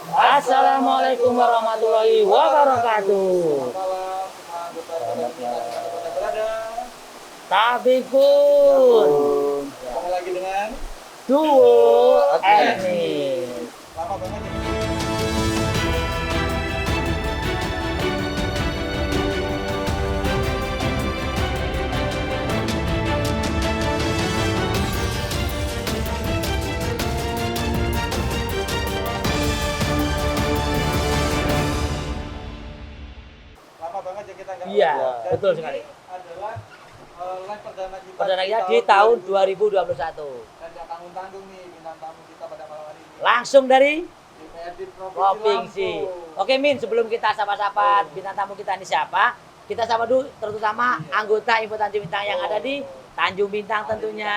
Assalamualaikum warahmatullahi wabarakatuh. Malam, semua anggota yang berada. Tabikun Ketemu lagi dengan duo admin. lama banget ya. Lama banget ya kita nggak Iya, live. Dan betul ini sekali. adalah live perdana kita Perdana di tahun 2021. Dan nggak tanggung-tanggung nih bintang tamu kita pada malam hari ini. Langsung dari DPRD Provinsi. Lampung. Oke Min, sebelum kita sapa-sapa bintang tamu kita ini siapa? Kita sapa dulu terutama anggota Info Tanjung Bintang yang ada di Tanjung Bintang tentunya.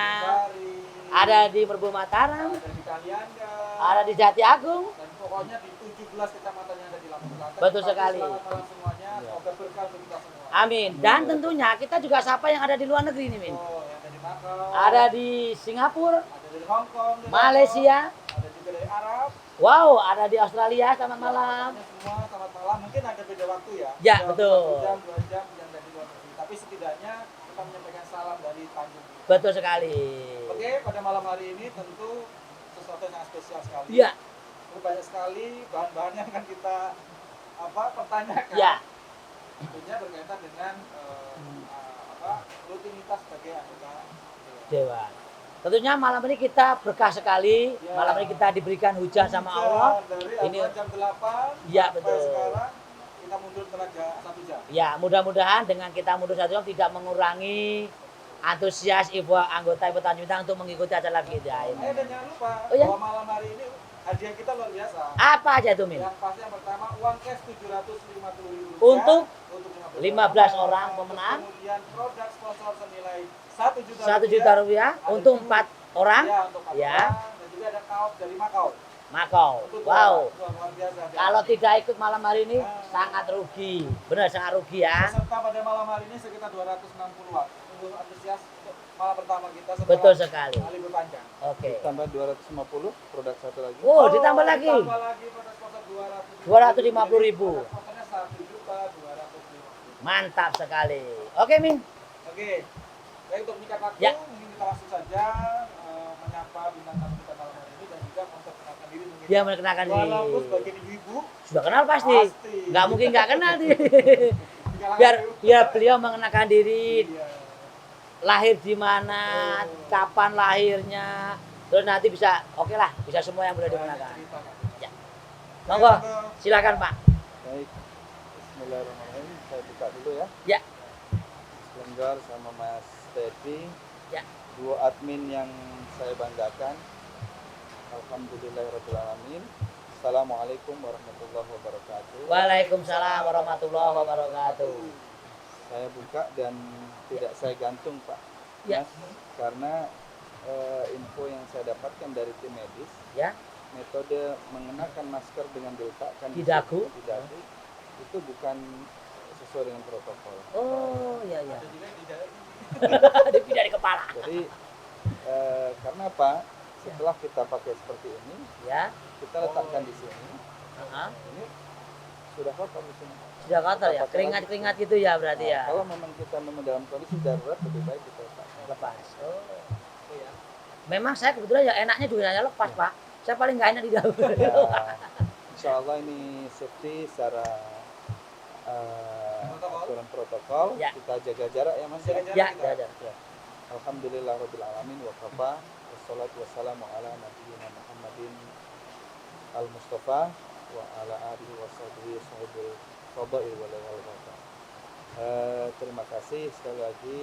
Ada di Merbu Mataram, Ada di Kalianda. ada di Jati Agung. Dan pokoknya di 17 kecamatan yang ada di Lampung Selatan. Betul Tapi sekali. Selamat malam semuanya, semoga berkah untuk kita semua. Amin. Dan tentunya kita juga sapa yang ada di luar negeri nih Min. Oh, yang ada di Macau, Ada di Singapura, ada dari Hong Kong, dari Malaysia, ada juga dari Arab. wow, ada di Australia. Selamat malam. Pokoknya semua selamat malam. Mungkin ada beda waktu ya. Ya, Jam betul. 1 jam, 2 jam yang dari luar negeri. Tapi setidaknya kita menyampaikan salam dari Tanjung Pinang. Betul sekali. Oke, pada malam hari ini tentu sesuatu yang sangat spesial sekali. Iya, Banyak sekali bahan-bahan yang akan kita pertanyakan. iya. Tentunya berkaitan dengan rutinitas sebagai anggota Dewan. Tentunya malam ini kita berkah sekali. Ya. Malam ini kita diberikan hujan sama Hujan Allah. dari Ini jam 8 Iya, sampai betul. sekarang kita mundur tenaga 1 jam. Ya, mudah-mudahan dengan kita mundur 1 jam tidak mengurangi antusias ibu anggota Ibu Tanjung Bintang untuk mengikuti acara kita ini. Dan jangan lupa Oh, ya? bahwa malam hari ini hadiah kita luar biasa. Apa aja tuh Min? Yang pasti yang pertama uang cash 750.000 Untuk 15 orang pemenang. Kemudian produk sponsor senilai 1 juta 1 juta rupiah untuk 4 orang. Ya, untuk 4 Ya. orang. Dan juga ada kaos dari Macau. Makau. Itu Wow. luar biasa. Kalau tidak ikut malam hari ini sangat rugi. Benar sangat rugi ya. Peserta pada malam hari ini sekitar 260-an. Untuk antusias untuk malam pertama kita setelah Betul sekali. libur panjang. Oke. Tambah 250 produk satu lagi. Oh, ditambah lagi. Ditambah lagi pada sponsor 250.000. Sponsornya 1.250.000. Mantap sekali. Oke Min. Oke. Baik, untuk menyikat waktu, Ya. mungkin kita langsung saja menyapa bintang tamu kita malam hari ini dan juga memperkenalkan diri mungkin. Dia mengenalkan diri. Walaupun sebagai ibu-ibu Sudah kenal pasti. Pasti. Nggak mungkin nggak kenal nih. di kalangan biar ibu. biar beliau mengenalkan diri, Iya. lahir di mana, kapan lahirnya, terus nanti bisa, oke lah, bisa semua yang boleh dikenalkan. Cerita, Kak. Ya. Monggo, silakan Pak. Baik. Bismillahirrahmanirrahim. Saya buka dulu ya. Ya. Lenggar sama Mas Teddy. Ya. Dua admin yang saya banggakan. Alhamdulillahirrahmanirrahim. Assalamualaikum warahmatullahi wabarakatuh. Waalaikumsalam warahmatullahi wabarakatuh. Saya buka dan tidak saya gantung Pak Ya. Mas, karena info yang saya dapatkan dari tim medis, Ya. metode mengenakan masker dengan diletakkan Di dagu? di dagu itu bukan sesuai dengan protokol. Oh, iya iya. Ada juga yang tidak Dipindah di kepala. Jadi karena apa? Setelah kita pakai seperti ini, Ya. kita letakkan di sini. Heeh. Ini sudah kotor di sini. Sudah kotor ya, keringat-keringat gitu ya berarti Nah, ya. kalau memang kita memang dalam kondisi darurat, lebih baik kita letakkan. Lepas. Oh. ya. Memang saya kebetulan ya enaknya juga hanya lepas Pak. Saya paling nggak enak di dalam. Nah, insya Allah ini safety secara Protokol. aturan protokol. Ya. Kita jaga jarak ya Mas. Jaga jarak. Ya, kita. ya, ya. Alhamdulillah rabbil alamin wa kafa wassalatu wassalamu ala nabiyyina Muhammadin al Mustafa wa ala alihi washabihi sahibul fadail wal wafa. Terima kasih sekali lagi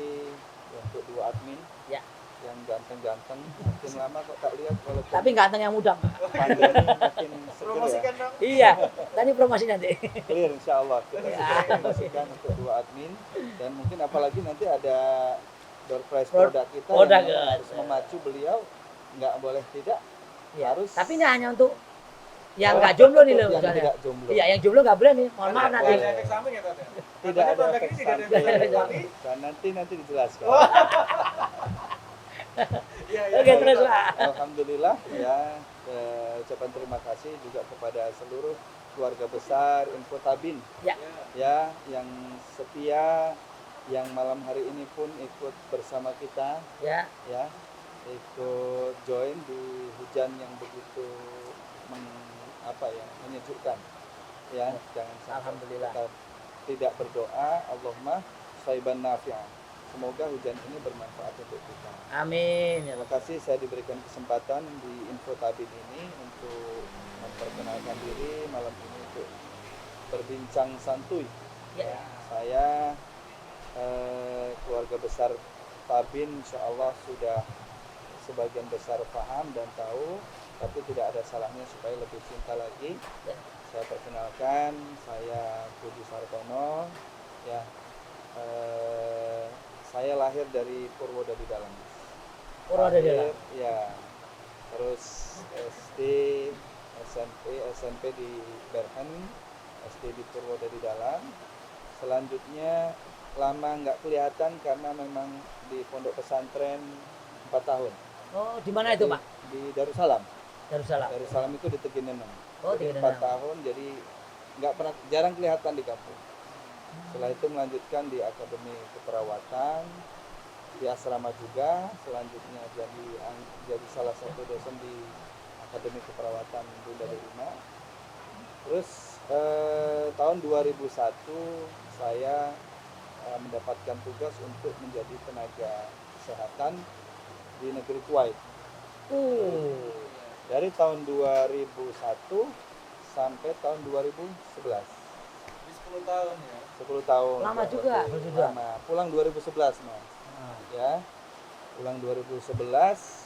untuk dua admin Ya. yang ganteng-ganteng, makin lama kok tak lihat walaupun Tapi ganteng yang muda. pandemi makin seger ya. Promosikan dong. Iya, tadi promosi nanti. Clear insya Allah kita Ya. sudah promosikan untuk dua admin dan mungkin apalagi nanti ada door prize Pro- produk kita produk, yang ya. harus memacu beliau, nggak boleh tidak Ya. harus. Tapi ini hanya untuk yang nggak jomblo nih loh yang misalnya. tidak jomblo. Iya, yang jomblo nggak boleh nih. Mohon maaf Ada nanti. efek samping ya Tante? Tidak Katanya ada produk efek ini tidak ada samping. efek samping. Dan nanti dijelaskan. Iya, iya. Oke, terus Pak. Alhamdulillah ya ucapan terima kasih juga kepada seluruh keluarga besar Info Tabin Ya. ya, yang setia, yang malam hari ini pun ikut bersama kita Ya. ya, ikut join di hujan yang begitu menyejukkan ya. Jangan sampai Alhamdulillah. kita tidak berdoa, Allahumma shaiban nafi'an, semoga hujan ini bermanfaat untuk kita. Amin. Ya Terima kasih saya diberikan kesempatan di Info Tabin ini untuk memperkenalkan diri malam ini, untuk berbincang santuy. Ya. Saya keluarga besar Tabin insya Allah sudah sebagian besar paham dan tahu, tapi tidak ada salahnya supaya lebih cinta lagi. Ya. Saya perkenalkan, saya Budi Sartono ya. Saya lahir dari Purwodadi Dalam. Purwodadi Dalam. Ya. Terus SD, SMP di Berhen, SD di Purwodadi Dalam. Selanjutnya lama nggak kelihatan karena memang di pondok pesantren 4 tahun. Oh, di mana itu, Pak? Di Darussalam. Darussalam. Darussalam itu di Tegineneng. Oh, Jadi Tegineneng. 4 tahun, jadi nggak pernah, jarang kelihatan di kampung. Setelah itu melanjutkan di Akademi Keperawatan, di asrama juga. Selanjutnya jadi salah satu dosen di Akademi Keperawatan Bunda Delima. Terus tahun 2001 saya mendapatkan tugas untuk menjadi tenaga kesehatan di negeri Kuwait. Dari tahun 2001 sampai tahun 2011. Jadi 10 tahun ya. 10 tahun. Lama juga, sudah. Lama. Pulang 2011, Mas. Ya. Pulang 2011,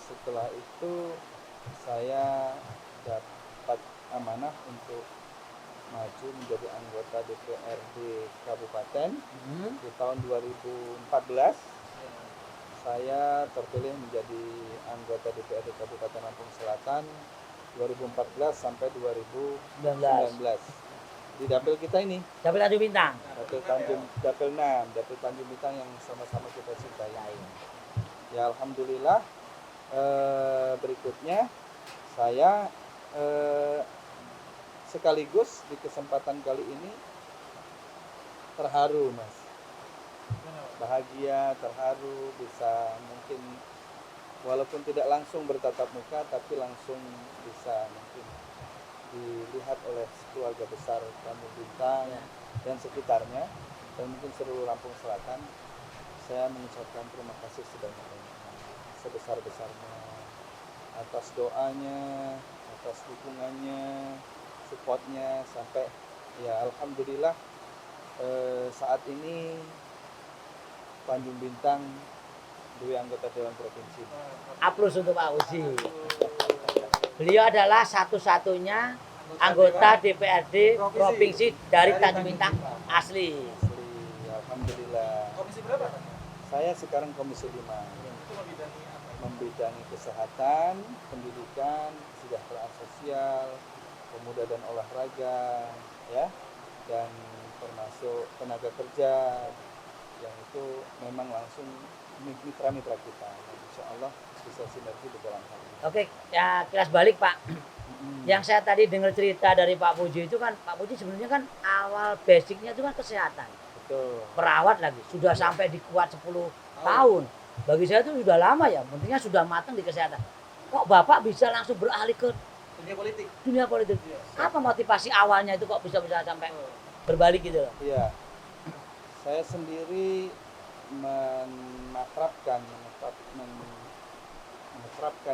setelah itu saya dapat amanah untuk maju menjadi anggota DPRD Kabupaten. Di tahun 2014 saya terpilih menjadi anggota DPRD Kabupaten Lampung Selatan 2014 sampai 2019. Di dapil kita ini, Dapil Tanjung Bintang. dapil Tanjung, dapil 6, dapil Tanjung Bintang yang sama-sama kita cintai. Ya alhamdulillah. Berikutnya saya sekaligus di kesempatan kali ini terharu, Mas. Bahagia, terharu, bisa mungkin walaupun tidak langsung bertatap muka, tapi langsung bisa mungkin dilihat oleh keluarga besar Tanjung Bintang dan sekitarnya, dan mungkin seluruh Lampung Selatan. Saya mengucapkan terima kasih sebesar-besarnya atas doanya, atas dukungannya, supportnya, sampai ya alhamdulillah saat ini Tanjung Bintang dua anggota Dewan Provinsi. Aplaus untuk Pak Uzi. Beliau adalah satu-satunya anggota DPRD Provinsi dari Tanjung Bintang asli. Alhamdulillah. Komisi berapa? Saya sekarang Komisi 5. Itu membidangi apa? Membidangi kesehatan, pendidikan, kesejahteraan sosial, pemuda dan olahraga, ya, dan termasuk tenaga kerja, yang itu memang langsung mitra-mitra kita. Insya Allah bisa sinergi di dalam hal ini. Oke, ya kilas balik Pak. Yang saya tadi dengar cerita dari Pak Puji itu kan, Pak Puji sebenarnya kan awal basicnya itu kan kesehatan. Betul. Perawat lagi, sudah sampai di kuat 10 tahun. Bagi saya itu sudah lama ya, pentingnya sudah matang di kesehatan. Kok Bapak bisa langsung beralih ke Dunia politik. dunia politik? Apa motivasi awalnya itu kok bisa sampai berbalik gitu loh? Iya. Saya sendiri menerapkan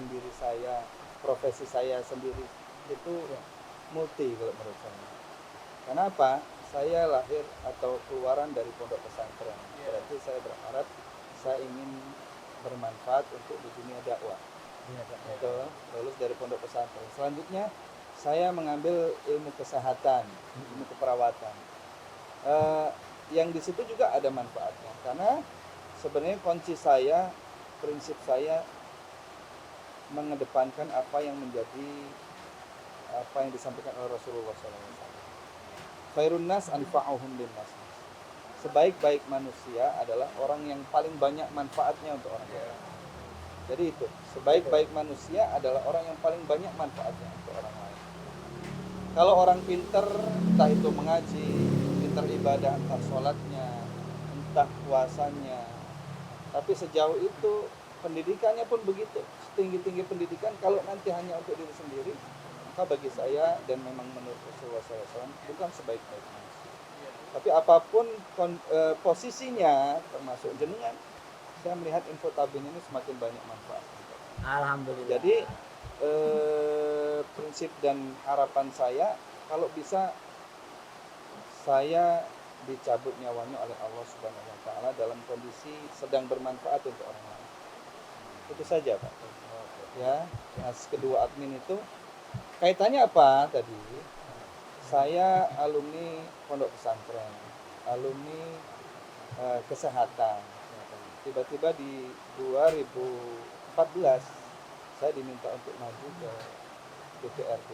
diri saya, profesi saya sendiri itu multi kalau menurut saya. Kenapa? Saya lahir atau keluaran dari pondok pesantren. Berarti saya berharap saya ingin bermanfaat untuk di dunia dakwah. Betul, lulus dari pondok pesantren. Selanjutnya saya mengambil ilmu kesehatan, ilmu keperawatan. Yang di situ juga ada manfaatnya, karena sebenarnya kunci saya, prinsip saya mengedepankan apa yang disampaikan oleh Rasulullah SAW. Khairun nas anfa'uhum linnas. Sebaik-baik manusia adalah orang yang paling banyak manfaatnya untuk orang lain. Jadi itu, sebaik-baik manusia adalah orang yang paling banyak manfaatnya untuk orang lain. Kalau orang pinter, entah itu mengaji, pinter ibadah, entah sholatnya, entah puasanya, tapi sejauh itu pendidikannya pun begitu, setinggi-tinggi pendidikan, kalau nanti hanya untuk diri sendiri, maka bagi saya dan memang menurut Rasulullah SAW bukan sebaik-baik manusia. Tapi apapun posisinya, termasuk jenengan, saya melihat info tabin ini semakin banyak manfaat. Alhamdulillah. Jadi prinsip dan harapan saya, kalau bisa saya dicabut nyawanya oleh Allah Subhanahu wa taala dalam kondisi sedang bermanfaat untuk orang lain. Itu saja, Pak. Ya, nah, kedua admin itu kaitannya apa tadi? Saya alumni pondok pesantren, alumni kesehatan. Tiba-tiba di 2014 saya diminta untuk maju ke DPRD,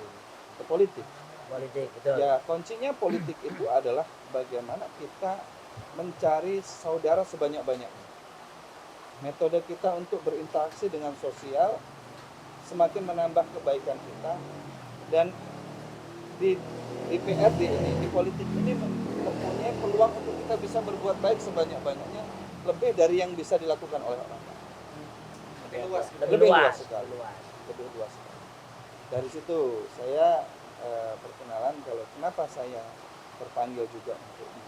ke politik. Politik, betul. Ya, kuncinya politik itu adalah bagaimana kita mencari saudara sebanyak-banyaknya. Metode kita untuk berinteraksi dengan sosial semakin menambah kebaikan kita, dan di DPRD ini, di politik ini mempunyai peluang untuk kita bisa berbuat baik sebanyak-banyaknya, lebih dari yang bisa dilakukan oleh orang lain. Lebih luas sekali. Lebih luas sekali. Dari situ saya perkenalan kalau kenapa saya terpanggil juga untuk di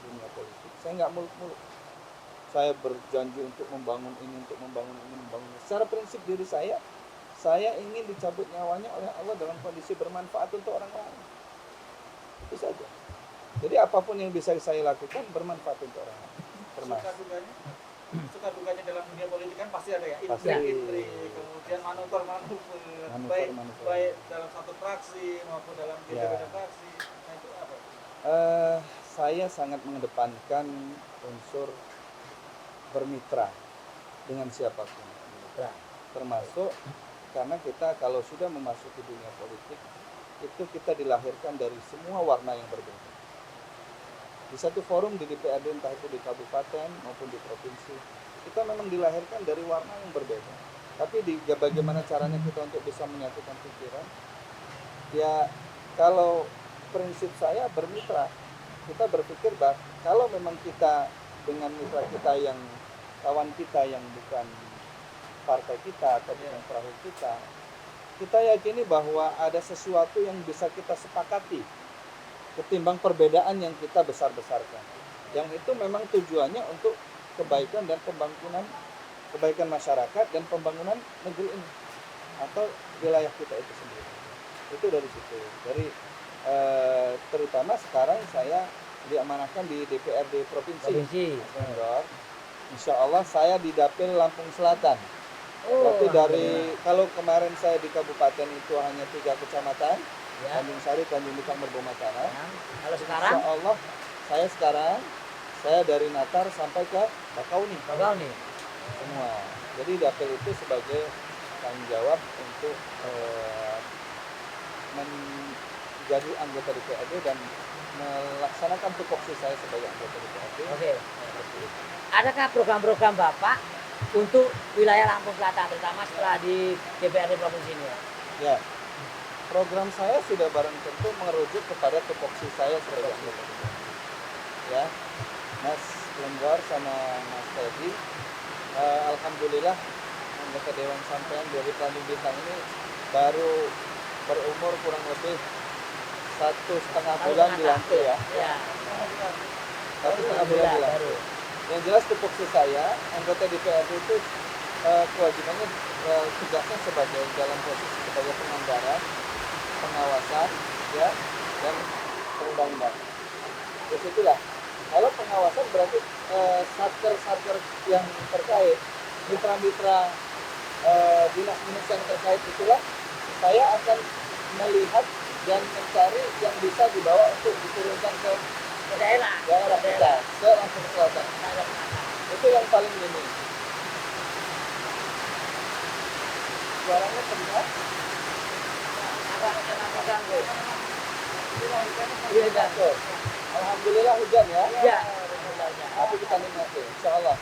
dunia politik. Saya nggak muluk-muluk. Saya berjanji untuk membangun ini, untuk membangun ini, membangun ini. Secara prinsip diri saya ingin dicabut nyawanya oleh Allah dalam kondisi bermanfaat untuk orang lain. Itu saja. Jadi apapun yang bisa saya lakukan bermanfaat untuk orang lain. Termasuk Suka dukanya dalam dunia politik kan pasti ada ya, Pasti. intrik, kemudian manuver, baik dalam satu fraksi maupun dalam beda-beda fraksi. Nah, itu apa? Saya sangat mengedepankan unsur bermitra dengan siapapun, termasuk karena kita kalau sudah memasuki dunia politik itu kita dilahirkan dari semua warna yang berbeda. Di satu forum di DPRD, entah itu di kabupaten maupun di provinsi, kita memang dilahirkan dari warna yang berbeda. Tapi bagaimana caranya kita untuk bisa menyatukan pikiran? Ya, kalau prinsip saya bermitra, kita berpikir bahwa kalau memang kita dengan mitra kita yang kawan kita yang bukan partai kita atau bukan perahu kita yakini bahwa ada sesuatu yang bisa kita sepakati ketimbang perbedaan yang kita besar-besarkan. Yang itu memang tujuannya untuk kebaikan dan pembangunan, kebaikan masyarakat dan pembangunan negeri ini atau wilayah kita itu sendiri. Itu dari situ. Dari terutama sekarang saya diamanahkan di DPRD Provinsi. Insya Allah saya di Dapil Lampung Selatan. Berarti dari kalau kemarin saya di kabupaten itu hanya 3 kecamatan, Tanjung Sari, Tanjung Bintang, Merbomatara. Kalau sekarang? Insya Allah saya dari Natar sampai ke Bakauni. Semua. Jadi Dapil itu sebagai tanggung jawab untuk menjadi anggota DPRD dan melaksanakan tupoksi saya sebagai anggota DPRD. Oke. Adakah program-program Bapak untuk wilayah Lampung Selatan, terutama setelah di DPRD provinsi ini? Ya. Program saya sudah barang tentu merujuk kepada tupoksi saya sebagai anggota DPRD. Ya, Mas Lenggor sama Mas Teddy, alhamdulillah anggota Dewan Sampean dari Tanjung Bintang ini baru berumur kurang lebih 1,5 bulan dilantik ya. 1,5 bulan dilantik. Yang jelas tupoksi saya anggota DPRD itu kewajibannya tugasnya sebagai dalam posisi sebagai penganggaran, pengawasan, ya, dan perundang-undangan. Terus itulah. Kalau pengawasan berarti satker-satker yang terkait, mitra-mitra dinas-dinas yang terkait itulah saya akan melihat dan mencari yang bisa dibawa untuk diturunkan ke daerah kita, ke Lampung Selatan. Itu yang paling minim. Suaranya terdengar? Iya, alhamdulillah hujan ya. Iya. Tapi kita nikmati, insya Allah.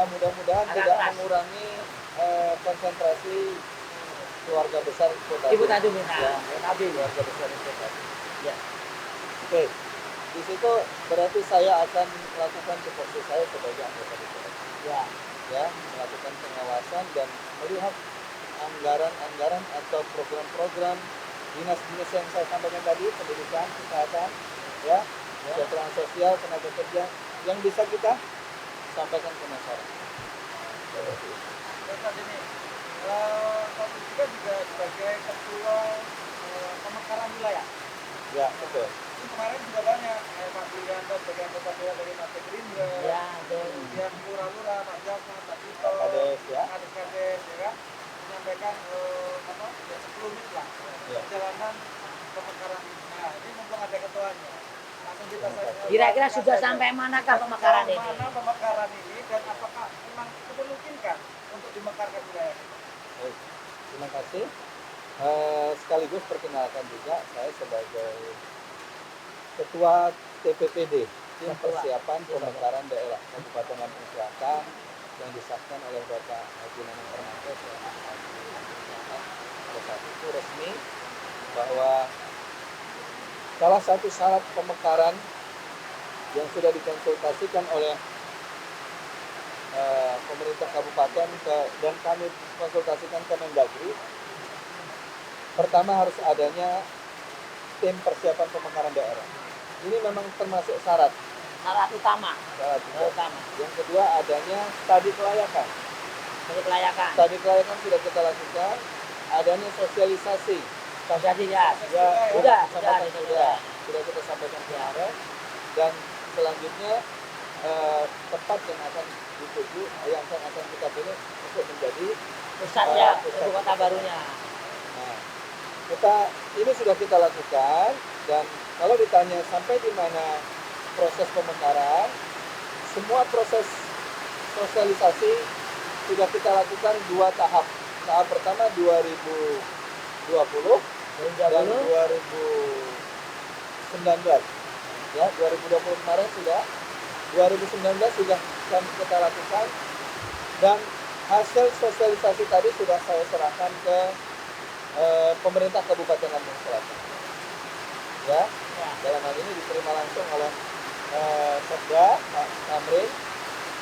Mudah-mudahan tidak mengurangi konsentrasi keluarga besar Ibu Tanjung Bintang. Ya, Tapi keluarga besar Info Tadi. ya. Oke, di situ berarti saya akan melakukan tupoksi saya sebagai anggota DPR. Ya. Ya, melakukan pengawasan dan melihat anggaran-anggaran atau program-program dinas-dinas yang saya sampaikan tadi, pendidikan, kesehatan, ya, kesejahteraan sosial, tenaga kerja, yang bisa kita sampaikan ke masyarakat. Terus ini, Pak juga sebagai ketua pemekaran wilayah. Ya, betul. Ini kemarin juga banyak, Pak Yulianto sebagai anggota dewan dari Partai Gerindra, Ya, betul. kemudian lurah-lurah, Pak Jasman, Pak Tito, Kades, ya. Kades, ya kan, menyampaikan ya 10 menit lah Ya. perjalanan pemekaran ini. Nah, ini mumpung ada ketuanya. Langsung kita Kira-kira sudah sampai manakah pemekaran ini? Mana pemekaran ini dan apakah memang itu memungkinkan untuk dimekarkan wilayah ini? Baik, terima kasih. Sekaligus perkenalkan juga saya sebagai Ketua TPPD, Tim Persiapan Pemekaran Daerah Kabupaten Lampung Selatan yang disahkan oleh Bapak Haji Nanang Hermanto selaku pada saat itu resmi bahwa salah satu syarat pemekaran yang sudah dikonsultasikan oleh pemerintah kabupaten dan kami konsultasikan ke Mendagri, pertama harus adanya tim persiapan pemekaran daerah. Ini memang termasuk syarat. Syarat utama. Syarat Utama. Yang kedua adanya studi kelayakan. Untuk kelayakan. Studi kelayakan sudah kita lakukan. Adanya sosialisasi. Sosialisasi ya. Ya, Sudah sudah kita sampaikan kemarin. Dan selanjutnya tempat yang akan dituju, yang akan kita pilih untuk menjadi Pusat ya, ibu kota barunya. Nah, ini sudah kita lakukan, dan kalau ditanya sampai di mana proses pemekaran, semua proses sosialisasi sudah kita lakukan 2 tahap. Tahap pertama 2020 dan 2019. Ya, 2020 kemarin sudah, 2019 sudah kita lakukan, dan hasil sosialisasi tadi sudah saya serahkan ke pemerintah Kabupaten Lampung Selatan. Ya, dalam hal ini diterima langsung oleh Sekda Pak Tamrin,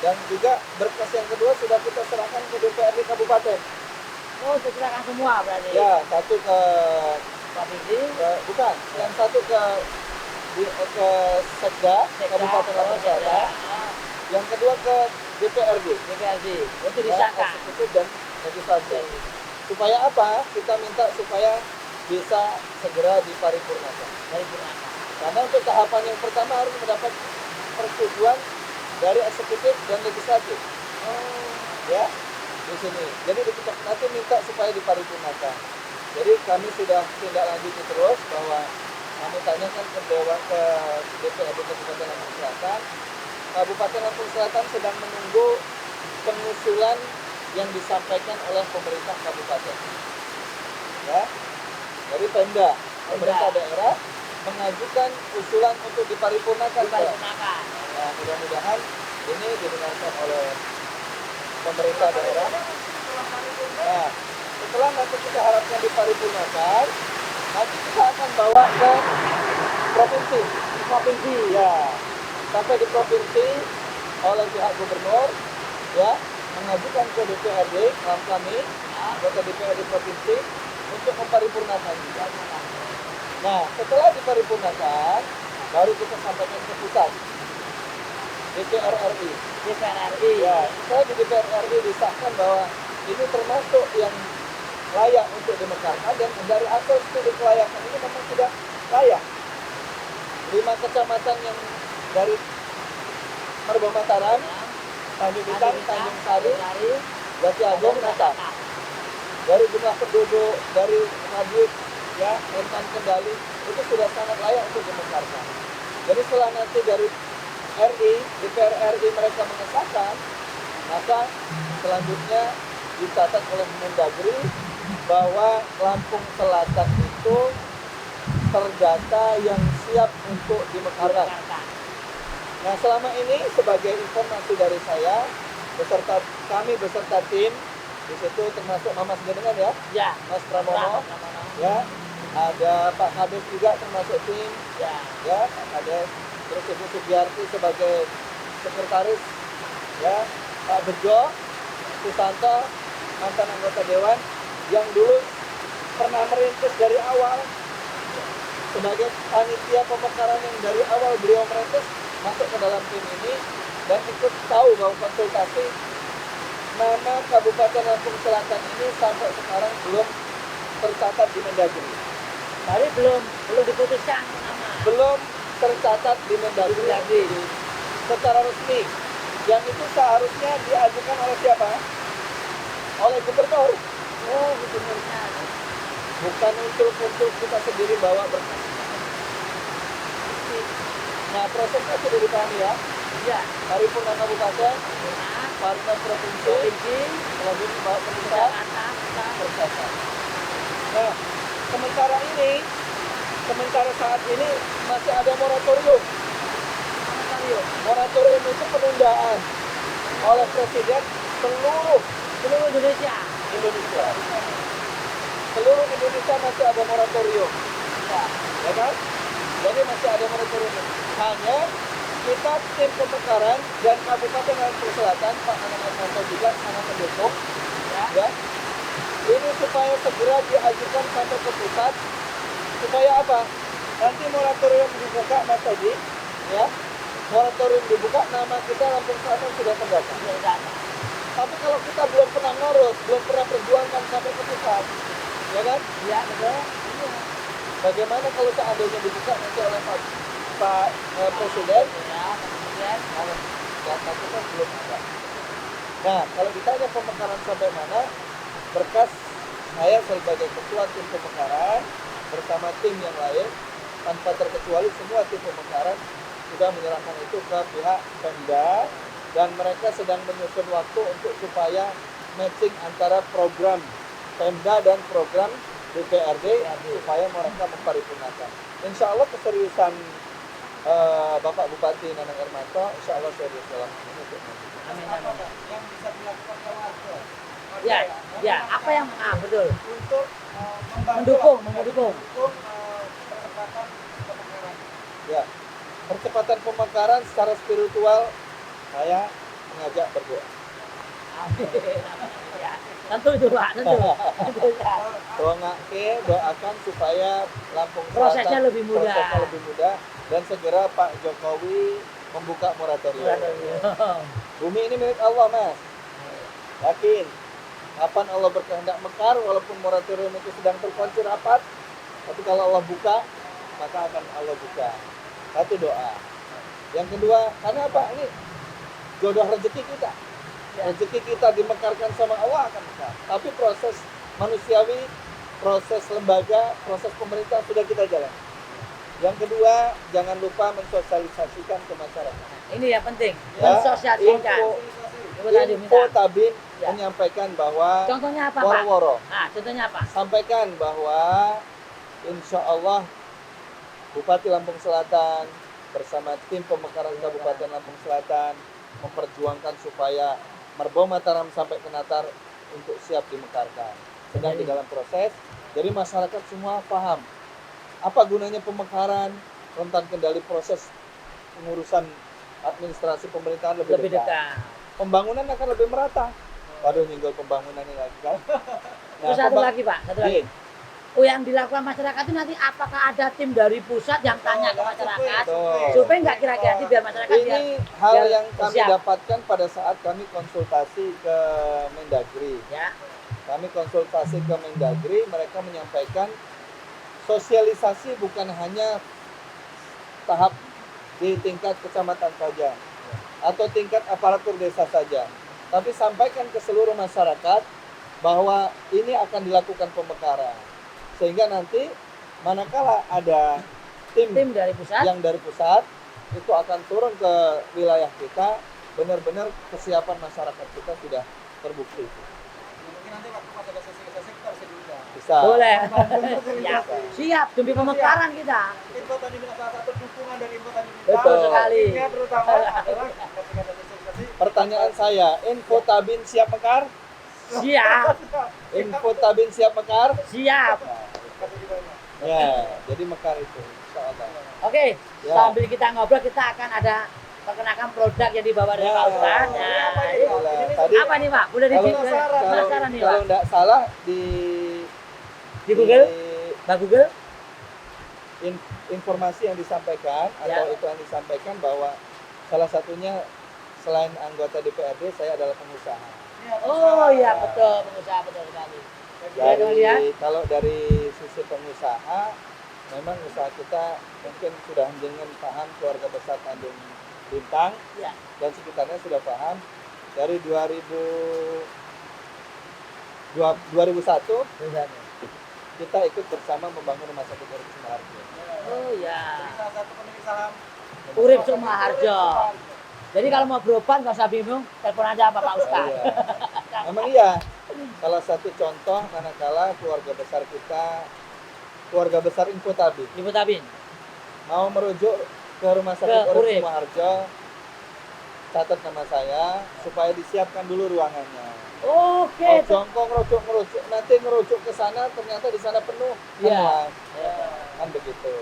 dan juga berkas yang kedua sudah kita serahkan ke DPRD Kabupaten. Oh, serahkan semua berarti. Ya, satu ke Provinsi. bukan, yang satu ke Sekda Kabupaten Lampung Selatan, yang kedua ke DPRD. Itu disahkan. Eksekutif dan legislatif. Supaya apa? Kita minta supaya bisa segera diparipurnakan. Karena untuk tahapan yang pertama harus mendapat persetujuan dari eksekutif dan legislatif. Ya, di sini. Jadi kita nanti minta supaya diparipurnakan. Jadi kami sudah tindak lanjuti terus bahwa kami tanyakan ke DPRD Kabupaten Lampung Selatan. Kabupaten Lampung Selatan sedang menunggu pengusulan yang disampaikan oleh pemerintah kabupaten. Ya, dari Pemda, pemerintah daerah mengajukan usulan untuk diparipurnakan. Nah, mudah-mudahan ini didengarkan oleh pemerintah daerah. Nah, setelah nanti kita harapkan diparipurnakan, nanti kita akan bawa ke provinsi. Ya, sampai di provinsi oleh pihak gubernur, ya, mengajukan ke DPRD kami, anggota DPRD provinsi, untuk memparipurnakan juga. Nah, setelah diparipurnakan, baru kita sampaikan ke pusat, DPR RI. Ya, setelah di DPR RI disahkan bahwa ini termasuk yang layak untuk dimekarkan, dan dari hasil studi kelayakan ini memang sudah layak. 5 kecamatan yang dari Merbau Mataram, Tanjung Bintang, Tanjung Sari, Jati Agung, Natal. Dari jumlah penduduk, dari radius, ya, rentan kendali, itu sudah sangat layak untuk dimekarkan. Jadi setelah nanti dari DPR RI mereka mengesahkan, maka selanjutnya dicatat oleh Mendagri bahwa Lampung Selatan itu terdata yang siap untuk dimekarkan. Nah, selama ini sebagai informasi dari saya, kami beserta tim Di situ termasuk Mamas Gedengan ya, Ya. Mas Pramono, Pramono. ya. Ada Pak Kades juga termasuk tim, Ya. ya Pak Kades. Terus Ibu Sugiarti sebagai sekretaris, ya. Pak Bejo, Susanto, mantan anggota dewan yang dulu pernah merintis dari awal sebagai panitia pemekaran yang dari awal beliau merintis masuk ke dalam tim ini dan ikut tahu bahwa konsultasi nama Kabupaten Lampung Selatan ini sampai sekarang belum tercatat di Mendagri. Tapi belum diputuskan nama. Belum tercatat di Mendagri secara resmi. Yang itu seharusnya diajukan oleh siapa? Oleh gubernur. Oh, gubernurnya. Bukan untuk kita sendiri bawa berkas. Nah, prosesnya sudah dipahami ya. Iya. Paripurna Kabupaten, Nah, Paripurna Provinsi, provinsi, selanjutnya bawa ke pusat, Jakarta, berkasa. Nah, sementara saat ini masih ada moratorium. Moratorium itu penundaan oleh Presiden seluruh Indonesia. Indonesia. Seluruh Indonesia masih ada moratorium. Ya kan? Jadi masih ada moratorium. Hanya kita tim pemekaran dan Kabupaten Lampung Selatan, Pak Anang Hermanto juga sangat mendukung. Ya. Ini supaya segera diajukan sampai ke pusat. Supaya apa? Nanti moratorium dibuka Mas Edi, ya. Moratorium dibuka, nama kita Lampung Selatan sudah terdata. Tapi kalau kita belum pernah ngurus, belum pernah perjuangkan sampai ke pusat, ya kan? Iya, betul. Iya. Bagaimana kalau seandainya dibuka nanti oleh Pak Presiden? Ya, kemudian Kalau data kita belum ada. Nah, kalau ditanya pemekaran sampai mana, berkas saya sebagai ketua tim pemekaran bersama tim yang lain, tanpa terkecuali semua tim pemekaran sudah menyerahkan itu ke pihak Pemda dan mereka sedang menyusun waktu untuk supaya matching antara program Pemda dan program DPRD supaya mereka memparipurnakan. Insya Allah keseriusan Bapak Bupati Nanang Hermanto, insya Allah serius dalam ini untuk amin. Yang bisa dilakukan oleh warga. Ya, apa yang betul? Untuk membantu mendukung. percepatan pemekaran. ya percepatan pemekaran secara spiritual saya mengajak berdoa. Amin. Ya, tentu itu Pak, tentu. Doakan supaya Lampung Selatan Prosesnya lebih mudah. Dan segera Pak Jokowi membuka moratorium. Moratorium. Bumi ini milik Allah, Mas. Yakin. Kapan Allah berkehendak mekar, walaupun moratorium itu sedang terkunci rapat, tapi kalau Allah buka, maka akan Allah buka. Satu doa. Yang kedua, karena apa? Ini jodoh rezeki kita. Rezeki kita dimekarkan sama Allah akan mekar. Tapi proses manusiawi, proses lembaga, proses pemerintah sudah kita jalan. Yang kedua, jangan lupa mensosialisasikan ke masyarakat. Ini yang penting, Ya, mensosialisasikan. Info Tabin Ya. menyampaikan bahwa Contohnya apa, Pak? woro-woro Contohnya apa? sampaikan bahwa insya Allah Bupati Lampung Selatan bersama tim pemekaran Kabupaten Lampung Selatan memperjuangkan supaya Merbau Mataram sampai ke Natar untuk siap dimekarkan. Sedang di dalam proses. Jadi masyarakat semua paham apa gunanya pemekaran, rentan kendali proses pengurusan administrasi pemerintahan lebih dekat. Pembangunan akan lebih merata. Waduh, nyinggol pembangunannya lagi kan. Terus satu lagi Pak, satu lagi. Yang dilakukan masyarakat itu nanti apakah ada tim dari pusat yang tanya ke masyarakat supaya nggak kira-kira nanti biar masyarakat ini hal biar yang kami siap. dapatkan pada saat kami konsultasi ke Mendagri. Ya. Kami konsultasi ke Mendagri, mereka menyampaikan sosialisasi bukan hanya tahap di tingkat kecamatan saja atau tingkat aparatur desa saja, tapi sampaikan ke seluruh masyarakat bahwa ini akan dilakukan pemekaran. Sehingga nanti manakala ada tim dari pusat yang dari pusat itu akan turun ke wilayah kita, benar-benar kesiapan masyarakat kita sudah terbukti. Mungkin nanti waktu pas ada sesi-sesi kita harus diundang. Bisa. boleh. Ya. Siap demi pemekaran kita. Info tadi minta salah satu dukungan dari info tadi minta. Betul sekali. Intinya terutama adalah ketika ada sesi-sesi. Pertanyaan saya, Info Tabin siap mekar? Siap. Info tabin siap mekar. Siap. Ya, jadi mekar itu, insya Allah. Oke, Ya. sambil kita ngobrol kita akan ada perkenalkan produk yang dibawa dari Pak Ustadz. Ya, Itulah. Tadi apa nih Pak? Boleh kalau penasaran nih Pak? kalau nggak salah Di Google? Mbak Google? informasi yang disampaikan atau Ya. itu yang disampaikan bahwa salah satunya selain anggota DPRD saya adalah pengusaha. Oh iya betul, pengusaha betul sekali. Ya, kemudian? Kalau dari sisi pengusaha, memang usaha kita mungkin sudah dengan paham keluarga besar Tanjung Bintang Ya. dan sekitarnya sudah paham dari 2001 kita ikut bersama membangun rumah sakit Urip Sumoharjo. Oh iya. Salah satu pemilik saham. Urip Sumoharjo. Jadi kalau mau berobat nggak usah bingung, telepon aja Pak Ustadz. Iya. Memang iya. Salah satu contoh manakala keluarga besar kita, keluarga besar Info Tabin, Ibu Tabin. mau merujuk ke rumah sakit Ke Urip Urip. Sumoharjo, catat nama saya supaya disiapkan dulu ruangannya. Oke. Oh, jongkok ngerujuk, nanti ngerujuk ke sana ternyata di sana penuh. Iya. Kan begitu.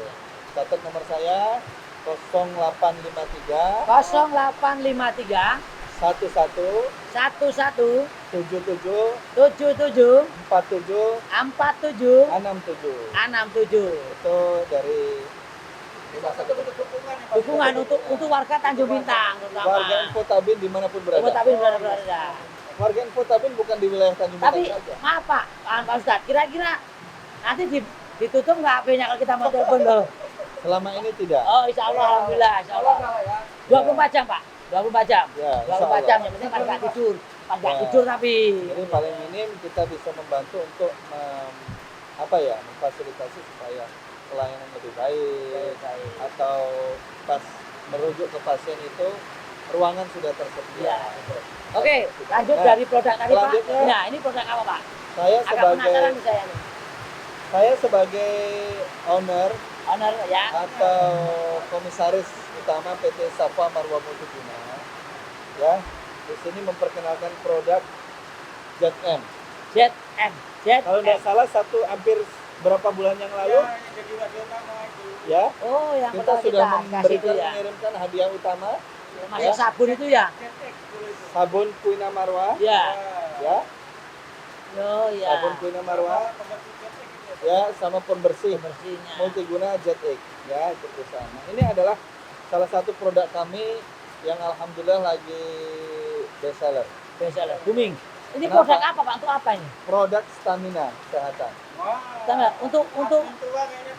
Catat nomor saya 0853 0853 11 11 77 77 47 47 67. 67. Itu dari Salah satu bentuk dukungan ya, Pak. Dukungan untuk warga Tanjung Bintang terutama. warga Info Tabin dimanapun Ibu berada. Tabin berada. Warga Info Tabin bukan di wilayah Tanjung Bintang Tapi saja. maaf Pak Ustadz, kira-kira nanti ditutup nggak HP-nya kalau kita mau telepon loh? Selama ini tidak. Oh insya Allah, alhamdulillah, insya Allah. 24 jam Pak, 24 jam. Ya, insya 24 jam, Allah. yang penting kan nggak tidur. Pas nggak Ya. tidur tapi. Jadi paling minim kita bisa membantu untuk memfasilitasi supaya pelayanan lebih baik atau pas merujuk ke pasien itu ruangan sudah tersedia. Iya. Oke, lanjut Nah, dari produk tadi Pak. selanjutnya. Nah ini produk apa Pak? Saya Agak penasaran sebagai nih saya nih. owner Owner ya. atau komisaris utama PT Safa Marwah Multiguna, ya, di sini memperkenalkan produk ZM. ZM. Kalau nggak salah hampir berapa bulan yang lalu, Ya, yang jadi wakil utama itu. ya, Oh yang kita pertama sudah kasih itu memberikan ya. mengirimkan hadiah utama Masuk sabun itu ya. Cetek dulu itu. sabun Kuina Marwah, Ya. ya, Oh ya. sabun Kuina Marwah, Pembersih cetek gitu ya. ya, sama pembersih Bersihnya. multiguna ZX, ya, itu perusahaan. Nah, ini adalah salah satu produk kami yang alhamdulillah lagi best seller. Bestseller. Booming. Ini Kenapa? produk apa Pak? Untuk apa ini? Produk stamina kesehatan. Wah. Tanda, untuk Tua kayaknya tuh.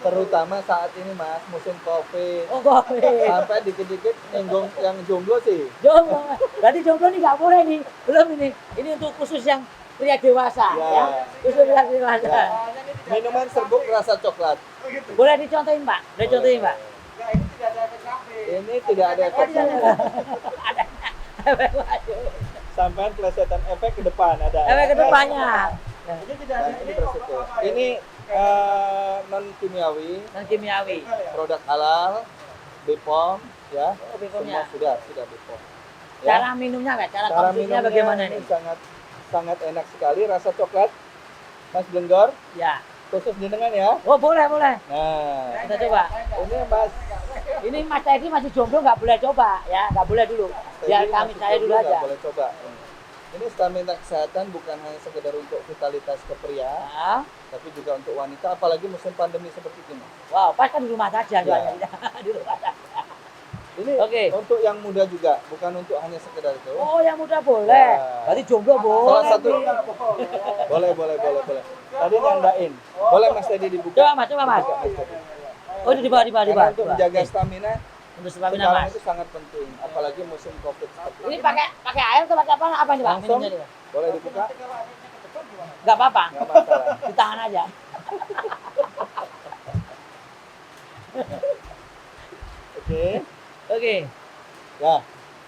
Terutama saat ini Mas, musim Covid. oh kopi. Sampai dikit-dikit nyinggung yang jomblo sih. Jomblo. Berarti jomblo ini nggak boleh nih. Belum ini. Ini untuk khusus yang pria dewasa Ya. ya. Khusus pria dewasa. Ya. Soalnya ini tidak Minuman ada serbuk efek rasa coklat. samping. Oh, gitu. Boleh dicontohin Pak? Boleh contohin Pak? Enggak, ini tidak ada efek samping. Ini tidak ada Oh, efek tidak ada. Ada. Waduh. Sampai plesetan efek ke depan ada. Efek kedepannya. Ini tidak ada Dan ini bersyukur. Ini non kimiawi, Non kimiawi. produk halal, BPOM, ya. Oh, Semua BPOM-nya. sudah BPOM. Ya. Cara minumnya Pak? Cara Cara konsumsinya minumnya bagaimana ini nih? sangat enak sekali, rasa coklat. Mas Blenggor, Ya. khusus jenengan ya. Oh boleh boleh. Nah, Kita coba. ini Mas Ini Mas Teddy masih jomblo nggak boleh coba ya, nggak boleh dulu. Biar Teddy kami masih saya dulu jomblo, aja. nggak boleh coba. Ini stamina kesehatan bukan hanya sekedar untuk vitalitas ke pria, Nah, tapi juga untuk wanita, apalagi musim pandemi seperti ini. wow, pas kan di rumah saja Ya. soalnya. Di rumah saja. Ini Oke. untuk yang muda juga, bukan untuk hanya sekedar itu. Oh, yang muda boleh. Ya. Berarti jomblo boleh. Salah satu boleh. Tadi nyandain. Boleh Mas Teddy dibuka. Coba Mas, coba Mas. Buka, Mas Teddy. Oh, itu di bawah, di bawah, di Karena bawah. untuk Di bawah. menjaga Nih, stamina untuk stamina sekarang Mas. itu sangat penting, apalagi musim Covid seperti Ini ini. pakai air atau pakai apa nih Pak? Langsung. Minumnya nih, Pak? Boleh dibuka? Nggak apa-apa. Nggak masalah. Ditahan aja. Oke. Oke. Ya.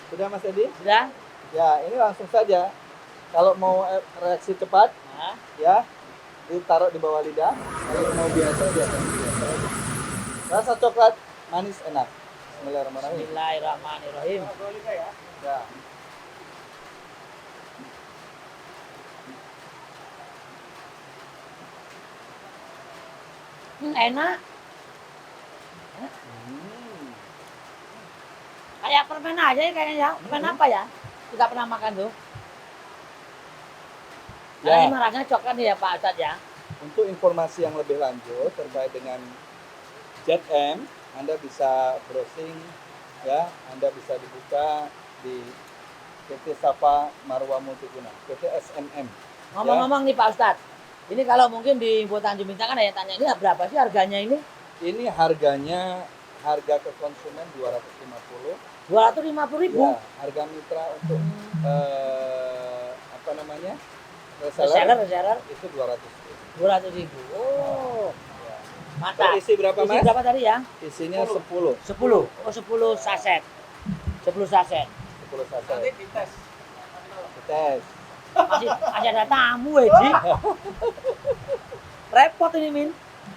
Sudah Mas Teddy? Sudah? Ya, ini langsung saja. Kalau mau reaksi cepat, Nah. ya, ditaruh di bawah lidah. Kalau mau biasa. Rasa coklat manis enak. Bismillahirrahmanirrahim. Bismillahirrahmanirrahim. Ya. Enak. Hmm. Kayak permen aja ya kayaknya ya. Permen apa ya? Kita pernah makan tuh. Ya. Nah, ini mah rasanya coklat nih ya Pak Ustadz ya. Untuk informasi yang lebih lanjut terkait dengan ZM, Anda bisa browsing ya, Anda bisa dibuka di PT Safa Marwa Multiguna, PT SMM. Ngomong-ngomong nih Pak Ustadz, ini kalau mungkin di Info Tanjung Bintang kan ada yang tanya ini berapa sih harganya ini? Ini harganya harga ke konsumen 250. 250.000. Ya, harga mitra untuk apa namanya? Reseller itu 200.000. 200.000. Oh, Ya. mantap. Isi berapa, Isi Mas? berapa tadi ya? Isinya 10. 10. Oh, 10 saset. 10 saset. 10 Nanti saset. dites. Tes. Masih ada tamu ya, Ji. Repot ini, Min.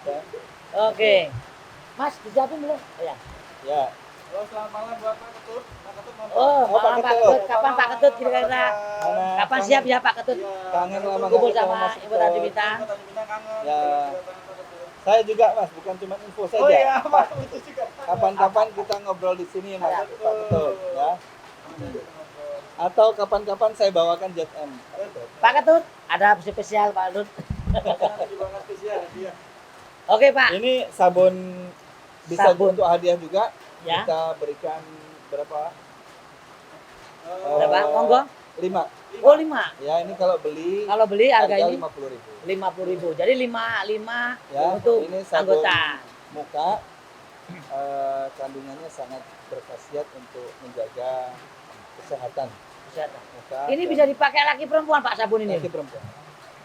Ya. Oke. Mas, disiapin belum? Oh, ya. Ya. Halo, selamat malam buat Pak Ketut. Pak Ketut mohon Oh, Pak malam Pak Ketut. Ketut. Kapan Pak Ketut kira-kira? Mana? Kapan Kangen. siap ya Pak Ketut? Iya, Kangen lama Kumpul nggak ketemu sama Mas Ibu Ketut. Tanjung Bintang. Info Tanjung Bintang kangen. Ya. Kedatangan Pak Ketut. Saya juga, Mas, bukan cuma info saja. Oh iya, Pak itu juga. Kapan-kapan kita ngobrol di sini, Mas. Ya. Pak Ketut, ya. Atau kapan-kapan saya bawakan ZM. Pak Ketut, ada spesial Pak Ketut. Nanti dibawakan spesial dia. Oke, Pak. Ini sabun bisa Sabun. untuk hadiah juga. Ya. Kita berikan berapa? Berapa? Monggo. 5. Oh, 5. Ya, ini kalau beli Kalau beli harga ini 50.000. 50.000. Jadi 5 Ya, untuk ini sabun anggota. muka. Kandungannya sangat berkhasiat untuk menjaga kesehatan Kesehatan. muka. Ini dan bisa dipakai laki perempuan Pak sabun ini. laki perempuan.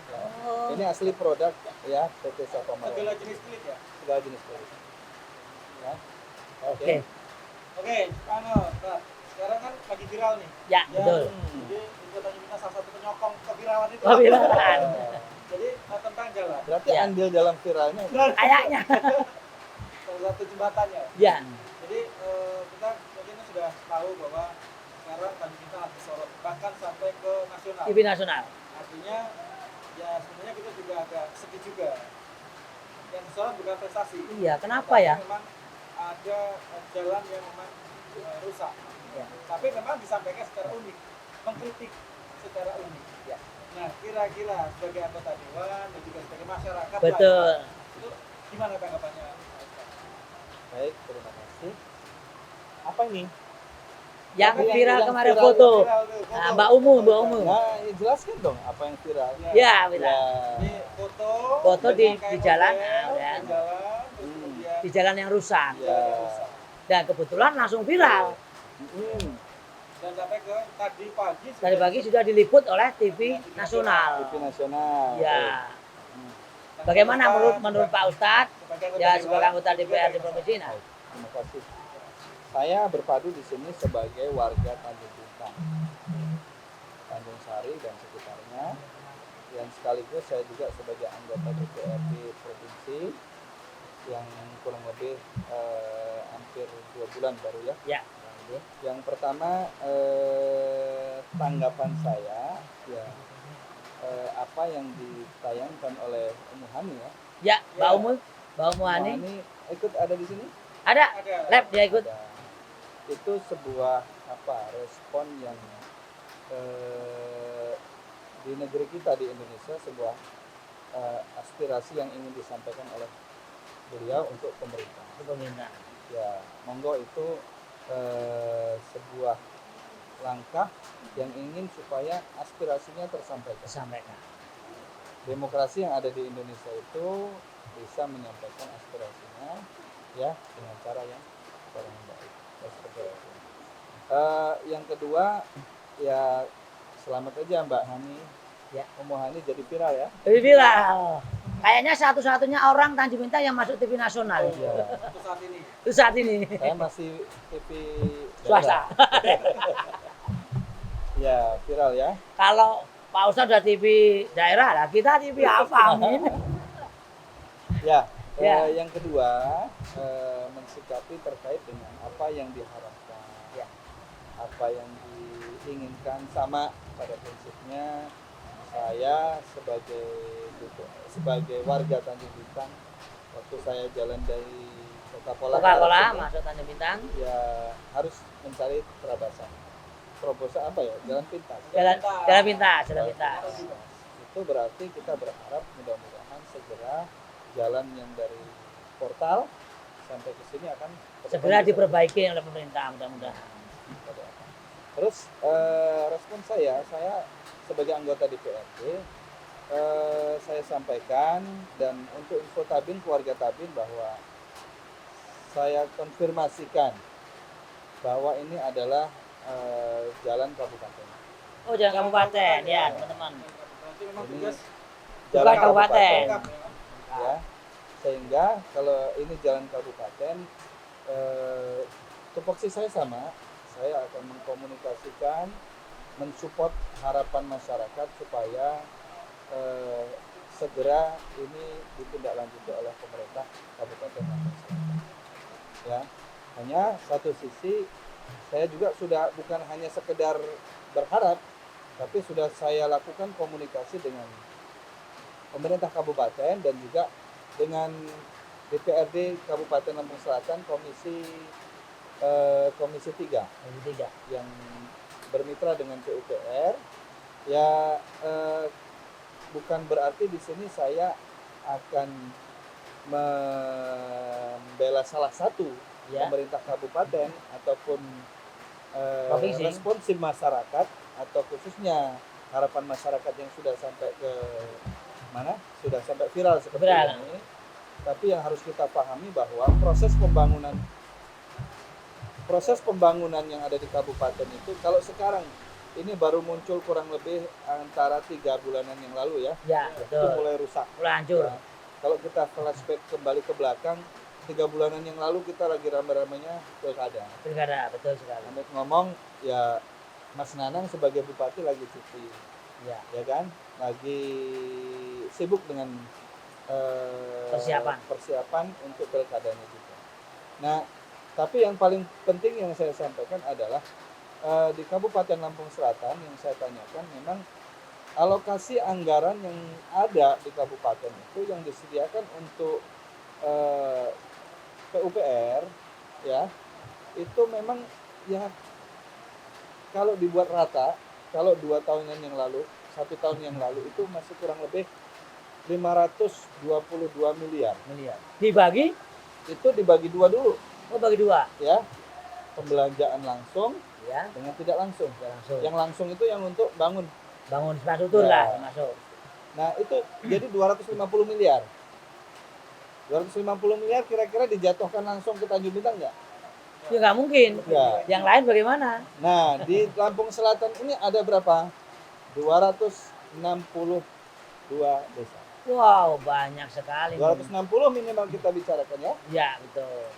Ya. Oh. Ini asli produk ya PT Safa Segala Marwa. jenis kulit ya. Segala jenis kulit. Ya. Oke. Oke, Pak. Sekarang kan lagi viral nih. Ya, betul. Jadi Info Tanjung Bintang salah satu penyokong keviralan itu. Keviralan. Jadi tentang jalan. Berarti Ya. andil dalam viralnya. Kayaknya. Salah satu jembatannya. Ya. Jadi kita mungkin sudah tahu bahwa sekarang Tanjung Bintang lagi sorot bahkan sampai ke nasional. TV nasional. Artinya ya sebenarnya kita juga agak sedih juga. Yang disorot bukan prestasi. Iya, kenapa Tapi ya? memang ada jalan yang memang rusak. Ya. Tapi memang disampaikan secara unik, mengkritik secara unik. Ya. Nah, kira-kira sebagai anggota dewan dan juga sebagai masyarakat Betul. lah, itu gimana tanggapannya? Baik, terima kasih. Apa ini? Yang Tapi yang- viral yang kemarin viral, foto. Viral tuh, foto. Nah, Mbak Umu. Nah, ya jelaskan dong apa yang viral. Ya, viral. Ya. Ini foto. Foto di dengan kain jalan, model, nah, di ya. jalan, terus kemudian Di jalan yang rusak. Ya. jalan yang rusak. Dan kebetulan langsung viral. Dan sampai ke tadi pagi. Tadi pagi sudah diliput oleh TV nasional. TV nasional. Ya. Hmm. Bagaimana menurut Pak Ustadz? Sebagai anggota Ya, dewan, sebagai anggota juga DPRD bagaimana? Provinsi. Nah, Terima kasih. Saya berpadu di sini sebagai warga Tanjung Bintang, Tanjung Sari dan sekitarnya, dan sekaligus saya juga sebagai anggota DPRD Provinsi yang kurang lebih hampir 2 bulan baru ya. ya. Yang pertama tanggapan saya ya apa yang ditayangkan oleh Umu Hani ya. Ya, Mbak Umu, Mbak Umu Hani. Umu Hani ikut ada di sini? Ada Ada. lab dia ikut. Ada. Itu sebuah respon yang di negeri kita di Indonesia, sebuah aspirasi yang ingin disampaikan oleh beliau untuk pemerintah. Pemerintah. Ya, monggo itu sebuah langkah yang ingin supaya aspirasinya tersampaikan. Disampaikan. Demokrasi yang ada di Indonesia itu bisa menyampaikan aspirasinya ya dengan cara yang baik. Ya, seperti itu. Yang kedua ya selamat aja Mbak Hani. Ya. Umu Hani jadi viral ya. Jadi viral. Kayaknya satu-satunya orang Tanjung Bintang yang masuk TV nasional. Iya. Untuk saat ini. Itu saat ini. Saya masih TV Swasta. Ya, viral ya. Kalau Pak Ustadz udah TV daerah lah, kita TV apa? Amin. Ya, Ya. yang kedua mensikapi terkait dengan apa yang diharapkan, Ya. apa yang diinginkan, sama pada prinsipnya saya sebagai warga Tanjung Bintang waktu saya jalan dari Coca-Cola masuk Tanjung Bintang. ya harus mencari terabasan. Terobosan apa ya? Jalan pintas. Jalan pintas. Itu berarti kita berharap mudah-mudahan segera jalan yang dari portal sampai ke sini akan Segera diperbaiki oleh pemerintah mudah-mudahan. Terus respon saya sebagai anggota DPRD saya sampaikan, dan untuk info Tabin, keluarga Tabin, bahwa saya konfirmasikan bahwa ini adalah jalan kabupaten. Oh, jalan kabupaten ya teman-teman. Berarti memang Ini tugas Bukan kabupaten. Ya, sehingga kalau ini jalan kabupaten, tupoksi saya sama. Saya akan mengkomunikasikan, mensupport harapan masyarakat supaya segera ini ditindaklanjuti oleh pemerintah Kabupaten Lampung Selatan. Ya, hanya satu sisi saya juga sudah bukan hanya sekedar berharap, tapi sudah saya lakukan komunikasi dengan pemerintah kabupaten dan juga dengan DPRD Kabupaten Lampung Selatan Komisi 3 yang bermitra dengan PUPR. Ya, bukan berarti di sini saya akan membela salah satu pemerintah kabupaten ataupun responsif masyarakat, atau khususnya harapan masyarakat yang sudah sampai ke mana, sudah sampai viral seperti ini. Tapi yang harus kita pahami bahwa proses pembangunan yang ada di kabupaten itu, kalau sekarang ini baru muncul kurang lebih antara 3 bulanan yang lalu ya, betul. Itu mulai rusak, mulai hancur. Ya, kalau kita flashback kembali ke belakang, 3 bulanan yang lalu kita lagi rame-ramenya pilkada, betul sekali. Amit ngomong ya, Mas Nanang sebagai bupati lagi cuti, ya kan, lagi sibuk dengan persiapan untuk pilkadanya juga. Nah, tapi yang paling penting yang saya sampaikan adalah di Kabupaten Lampung Selatan yang saya tanyakan, memang alokasi anggaran yang ada di kabupaten itu yang disediakan untuk PUPR ya, itu memang ya kalau dibuat rata, kalau 2 tahunan yang lalu, 1 tahun yang lalu itu masih kurang lebih 522 miliar. Dibagi? Itu dibagi 2 dulu. Oh, bagi 2. Ya. Pembelanjaan langsung ya dengan tidak langsung. Yang langsung itu yang untuk bangun infrastruktur lah termasuk. Nah, itu jadi 250 miliar. 250 miliar kira-kira dijatuhkan langsung ke Tanjung Bintang nggak? Ya nggak mungkin. Ya. Yang lain bagaimana? Nah, di Lampung Selatan ini ada berapa? 262 desa. Wow, banyak sekali. 260 minimal kita bicarakan ya. Ya, betul.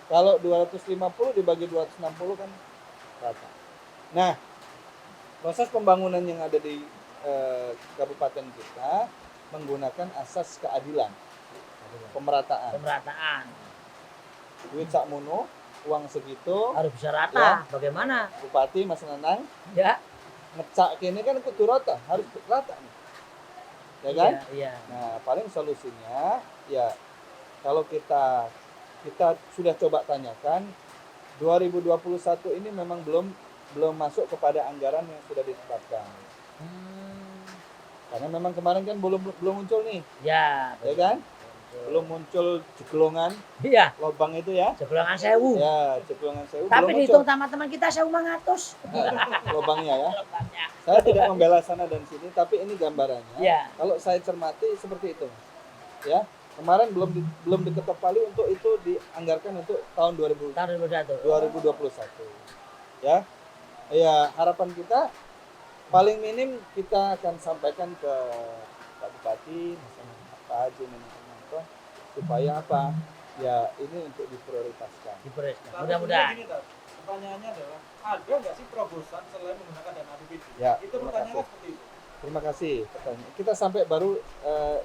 Kalau 250 dibagi 260 kan rata. Nah, proses pembangunan yang ada di kabupaten kita menggunakan asas keadilan, pemerataan. Duit sakmono, uang segitu harus bisa rata. Ya. Bagaimana? Bupati Mas Nanang ya ngecak kini kan kudu rata, harus rata nih. Ya kan? Iya. Nah, paling solusinya ya kalau kita sudah coba tanyakan, 2021 ini memang belum masuk kepada anggaran yang sudah ditetapkan. Karena memang kemarin kan belum muncul nih. Ya kan? Belum muncul jeglongan. Iya. Lobang itu ya. Jeglongan 1000. Ya, jeglongan 1000. Tapi dihitung teman-teman kita 1.500. Lobangnya ya. Saya tidak membela sana dan sini, tapi ini gambarannya. Ya. Kalau saya cermati seperti itu. Ya. Kemarin belum diketok palu untuk itu dianggarkan untuk tahun 2021. Ya. Ya, harapan kita paling minim kita akan sampaikan ke Pak Bupati, Pak Haji Menko, supaya apa? Ya, ini untuk diprioritaskan. Mudah-mudahan. Pertanyaannya adalah, ada nggak sih terobosan selain menggunakan dana APBD? Ya, itu pertanyaannya seperti itu. Terima kasih pertanyaan. Kita sampai baru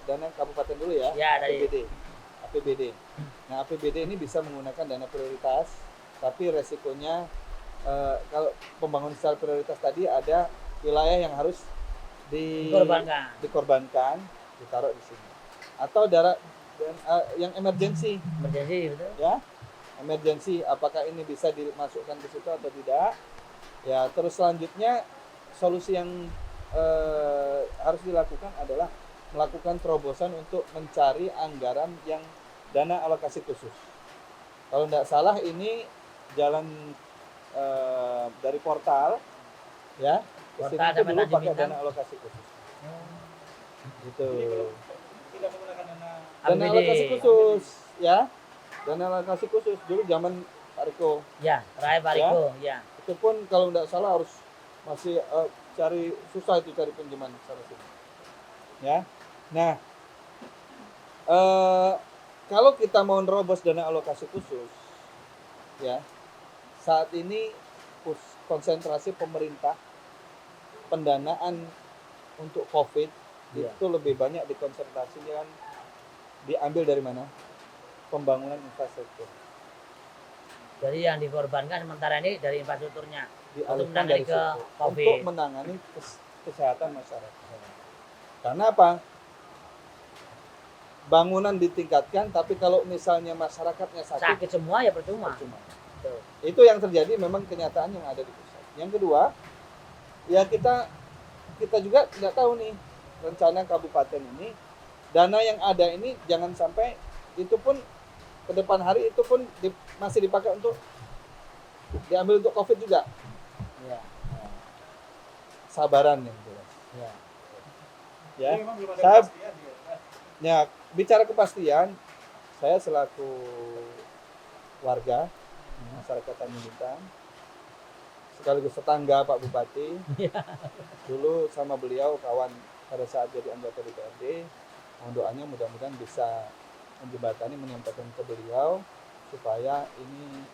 dana kabupaten dulu ya, APBD. Nah, APBD ini bisa menggunakan dana prioritas, tapi resikonya kalau pembangunan secara prioritas tadi ada wilayah yang harus dikorbankan, ditaruh di sini. Atau dan yang emergency Emergency betul. ya, emergency apakah ini bisa dimasukkan ke situ atau tidak ya. Terus selanjutnya solusi yang harus dilakukan adalah melakukan terobosan untuk mencari anggaran yang dana alokasi khusus. Kalau tidak salah ini jalan dari portal ya, Portal itu sampai dulu Tanjung pakai Bintang. dana alokasi khusus gitu. Jadi belum tidak menggunakan dana Dana APBD. alokasi khusus ya, dana alokasi khusus dulu zaman Pak Riko Ya, Rai Pariko, ya. itu pun kalau tidak salah harus masih cari susah itu cari pinjaman sana sini ya. Nah kalau kita mau nerobos dana alokasi khusus ya, saat ini konsentrasi pemerintah pendanaan untuk COVID Iya. itu lebih banyak dikonsentrasikan diambil dari mana? Pembangunan infrastruktur. Jadi yang dikorbankan sementara ini dari infrastrukturnya untuk Dialihkan menangani dari ke situ COVID. untuk menangani kesehatan masyarakat. Karena apa? Bangunan ditingkatkan, tapi kalau misalnya masyarakatnya sakit, Sakit semua ya percuma. percuma. Betul. Itu yang terjadi memang kenyataan yang ada di pusat. Yang kedua, ya kita juga tidak tahu nih rencana kabupaten ini, dana yang ada ini jangan sampai itu pun ke depan hari itu pun masih dipakai untuk diambil untuk COVID juga. Ya, Sabaran yang jelas. ya. Ya, Jadi memang belum ada saya kepastian ya. ya bicara kepastian, saya selaku warga masyarakat Tanjung Bintang sekaligus tetangga Pak Bupati, dulu sama beliau kawan pada saat jadi anggota DPRD, mohon doanya mudah-mudahan bisa menjembatani, menyampaikan ke beliau supaya ini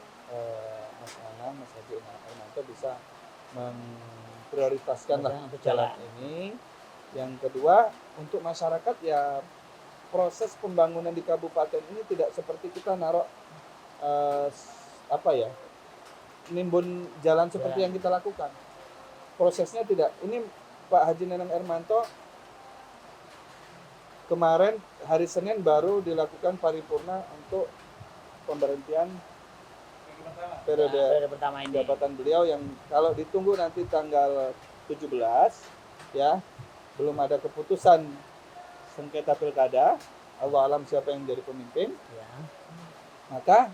Mas Anang, Mas Haji Hermanto bisa memprioritaskan lah Untuk jalan jalan. ini. Yang kedua, untuk masyarakat ya proses pembangunan di kabupaten ini tidak seperti kita naruh nimbun jalan seperti Ya. yang kita lakukan. Prosesnya tidak. Ini Pak Haji Neneng Hermanto kemarin hari Senin baru dilakukan paripurna untuk pemberhentian periode Periode pertama ini. jabatan beliau yang kalau ditunggu nanti tanggal 17 ya, belum ada keputusan sengketa pilkada, Allah alam siapa yang jadi pemimpin, Ya. maka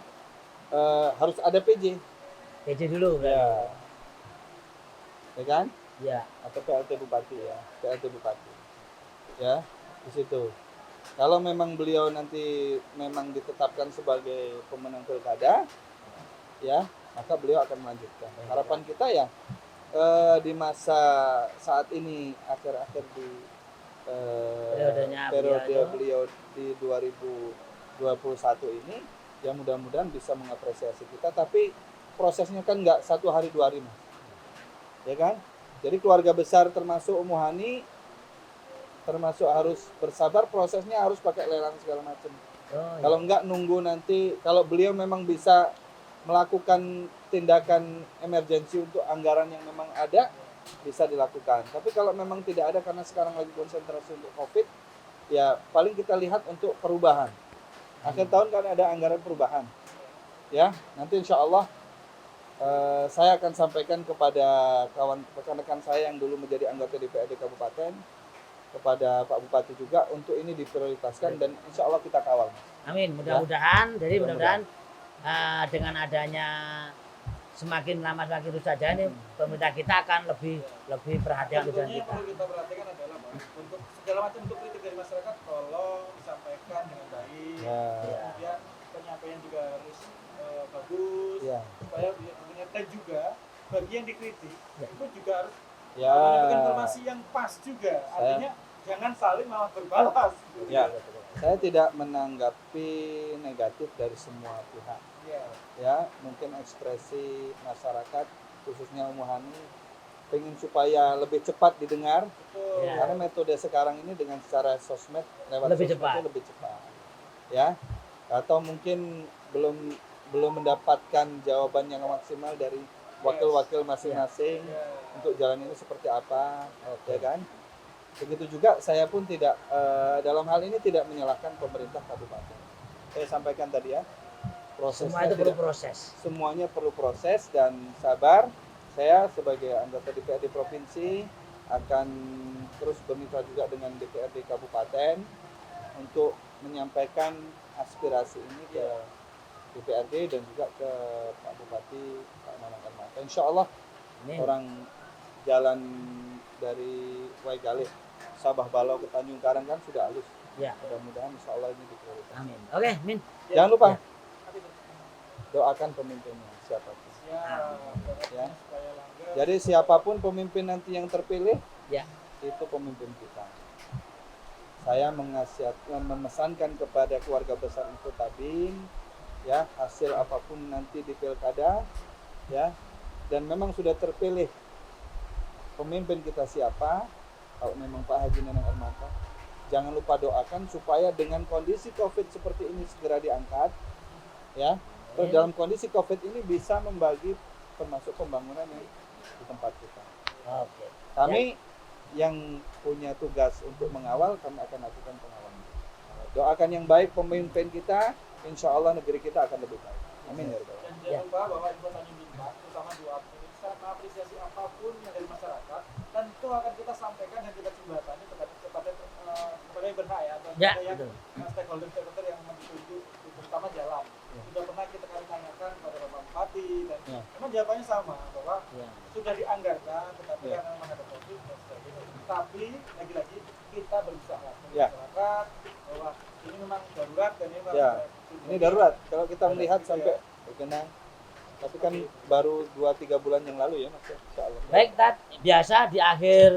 harus ada PJ PJ dulu kan. ya kan, Ya. atau PLT Bupati ya, PLT Bupati ya, di situ. Kalau memang beliau nanti memang ditetapkan sebagai pemenang pilkada ya, maka beliau akan melanjutkan. Harapan kita ya di masa saat ini akhir-akhir di Periodenya periode beliau beliau di 2021 ini ya, mudah-mudahan bisa mengapresiasi kita, tapi prosesnya kan nggak 1 hari 2 hari Mas, ya kan. Jadi keluarga besar termasuk Umuhani termasuk harus bersabar, prosesnya harus pakai lelang segala macam. Oh, Kalau enggak nunggu nanti, kalau beliau memang bisa melakukan tindakan emergensi untuk anggaran yang memang ada, bisa dilakukan. Tapi kalau memang tidak ada karena sekarang lagi konsentrasi untuk COVID, ya paling kita lihat untuk perubahan. Akhir tahun kan ada anggaran perubahan. Ya, nanti insya Allah saya akan sampaikan kepada kawan rekan-rekan saya yang dulu menjadi anggota DPRD Kabupaten, kepada Pak Bupati juga untuk ini diprioritaskan dan insya Allah kita kawal. Amin. Mudah-mudahan, jadi Mudah-mudahan. mudah-mudahan dengan adanya semakin lama semakin terus saja ini pemerintah kita akan lebih perhatian dengan Tentunya yang kita. perlu kita perhatikan adalah Mas, untuk segala macam untuk kritik dari masyarakat tolong disampaikan dengan baik. Ya. Kemudian penyampaian juga harus bagus Ya. supaya dan juga bagi yang dikritik itu juga harus Ya. menyampaikan informasi yang pas juga. Artinya jangan saling malah berbalas. Ya. Saya tidak menanggapi negatif dari semua pihak. Iya. Ya, mungkin ekspresi masyarakat khususnya Umuhani pengen supaya lebih cepat didengar. Betul. Ya. Karena metode sekarang ini dengan secara sosmed lewat Lebih sosmed cepat. itu lebih cepat. Ya. Atau mungkin belum mendapatkan jawaban yang maksimal dari wakil-wakil masing-masing Ya. untuk jalan ini seperti apa, ya kan? Begitu juga saya pun tidak dalam hal ini tidak menyalahkan pemerintah kabupaten. Saya sampaikan tadi ya, Semua itu perlu proses. semuanya perlu proses dan sabar. Saya sebagai anggota DPRD provinsi akan terus bermitra juga dengan DPRD kabupaten untuk menyampaikan aspirasi ini ke DPRD dan juga ke Pak Bupati Pak Nanang Hermanto. Insya Allah orang jalan dari Waigalih Sabah Balau ke Tanjung Karang kan sudah halus. Ya. Mudah-mudahan insya Allah ini diprioritaskan. Amin. Oke, Min. Jangan lupa Ya. doakan pemimpinnya siapapun. Ya. Supaya langgeng. Jadi siapapun pemimpin nanti yang terpilih, Ya. itu pemimpin kita. Saya memesankan kepada keluarga besar Info Tabing, ya, hasil apapun nanti di pilkada, ya, dan memang sudah terpilih pemimpin kita siapa, kalau memang Pak Haji Nanang Hermanto, jangan lupa doakan supaya dengan kondisi COVID seperti ini segera diangkat, ya. Terus dalam kondisi COVID ini bisa membagi termasuk pembangunan yang di tempat kita. Oke. Kami yang punya tugas untuk mengawal, kami akan lakukan pengawalan. Doakan yang baik pemimpin kita, insya Allah negeri kita akan lebih baik. Amin ya Rabbal Dan Alamin. jangan lupa bahwa Info Tanjung Bintang, terutama dua ini sangat mengapresiasi apapun yang dari masyarakat, dan itu akan kita sampaikan dan kita jembatani kepada yang berhak ya, atau Ya, yang betul. stakeholder yang dituju, terutama jalan. Sudah pernah kita tanyakan kepada Bapak Bupati dan Ya. memang jawabannya sama bahwa Ya. sudah dianggarkan, tetapi Ya. karena memang ada COVID dan sebagainya. Tapi lagi-lagi kita berusaha Ya. masyarakat bahwa ini memang darurat dan ini memang Ya. Ini darurat. Kalau kita melihat Gitu sampai ya. berkenang, tapi kan baru 2-3 bulan yang lalu ya Mas. Insya Allah. Baik, Tat. Biasa di akhir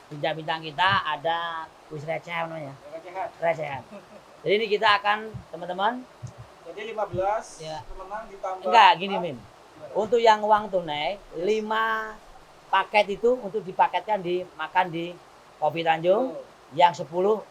bincang-bincang kita ada kuis receh namanya. Recehan. Recehan. Jadi ini kita akan teman-teman, Jadi 15 Ya. pemenang ditambah. enggak gini Min. Untuk yang uang tunai 5 paket itu untuk dipaketkan dimakan di Kopi Tanjung, Oh, yang 10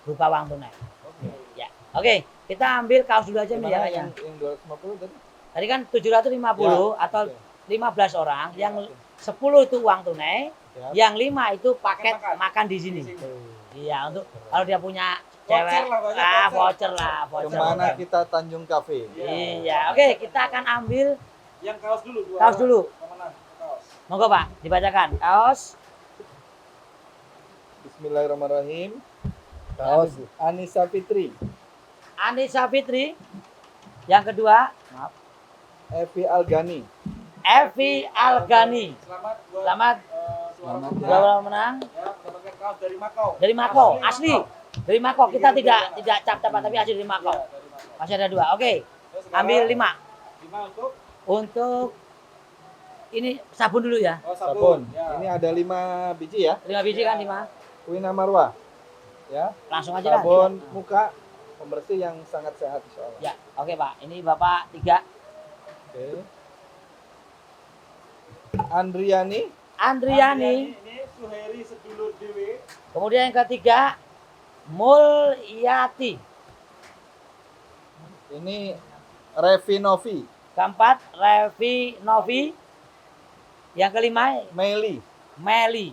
berupa uang tunai. oke. Ya. Oke, kita ambil kaos dulu aja Min ya. Gimana Kak, ya. yang 250 tadi? Tadi kan 750 Ya, atau oke. 15 orang, yang Oke. 10 itu uang tunai, Ya. yang 5 itu paket Paket makan. makan di sini. Di sini. Iya, untuk kalau dia punya Voucher cewek, lah, banyak voucher lah, voucher. Kemana kita Tanjung Cafe? Iya, oke, kita akan ambil Yang kaos dulu. Dua kaos orang. dulu. Pemenang kaos. Monggo Pak, dibacakan. Kaos Bismillahirrahmanirrahim. Kaos Anissa Fitri, Anissa Fitri. Yang kedua, maaf, Evi Algani, Evi Algani. Selamat buat Selamat suara Selamat pemenang. dua orang menang Ya, mendapatkan kaos dari Makau. dari Mako, asli. Dari Mako, kita tidak cap-capan tapi asli dari Mako. Iya, dari Makau. Masih ada 2. Oke, Terus sekarang ambil 5. 5 untuk Untuk ini sabun dulu ya. sabun. Ya. Ini ada 5 biji ya. 5 biji kan 5. Wina Marwah, ya. Langsung aja lah. Sabun muka pembersih yang sangat sehat insya Allah. Ya, oke Pak. Ini Bapak 3. Oke. Andriani, Andriani. Ini Suheri sedulur dewe. Kemudian yang ketiga, Mulyati. ini Revi Novi, Keempat, Revi Novi. Yang kelima, Meli, Meli.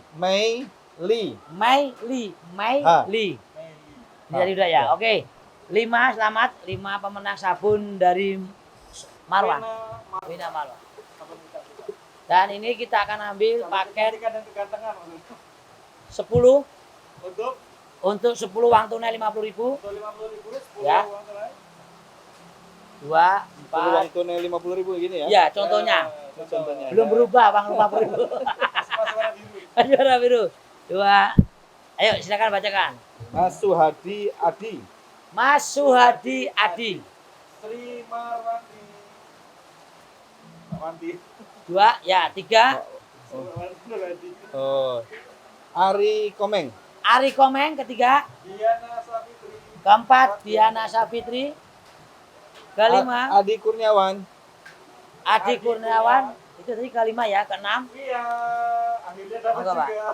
Meli, Meli. Ini jadi udah ya. Oke. 5 selamat, 5 pemenang sabun dari Marwah. Wina Marwah. Dan ini kita akan ambil paket dan kegantengan maksudnya. 10 Untuk untuk 10 uang tunai 50.000. 50.000 10 Ya. uang tunai. 2, uang 4. tunai 50.000 gini ya. Ya, contohnya. Contohnya. Belum berubah uang 50.000. Masih warna biru. Warna biru. 2. Ayo silakan bacakan. Mas Suhadi Adi, Mas Suhadi Adi. Sri Marwanti. Marwanti. 2, ya 3. Marwanti. oh, Ari Komeng, Ari Komeng ketiga. Diana Safitri. Keempat, Diana Safitri. Kelima, Adi Kurniawan, Adi Kurniawan. Itu tadi kelima ya. Keenam, Iya, akhirnya dapat Monggo, Pak. juga.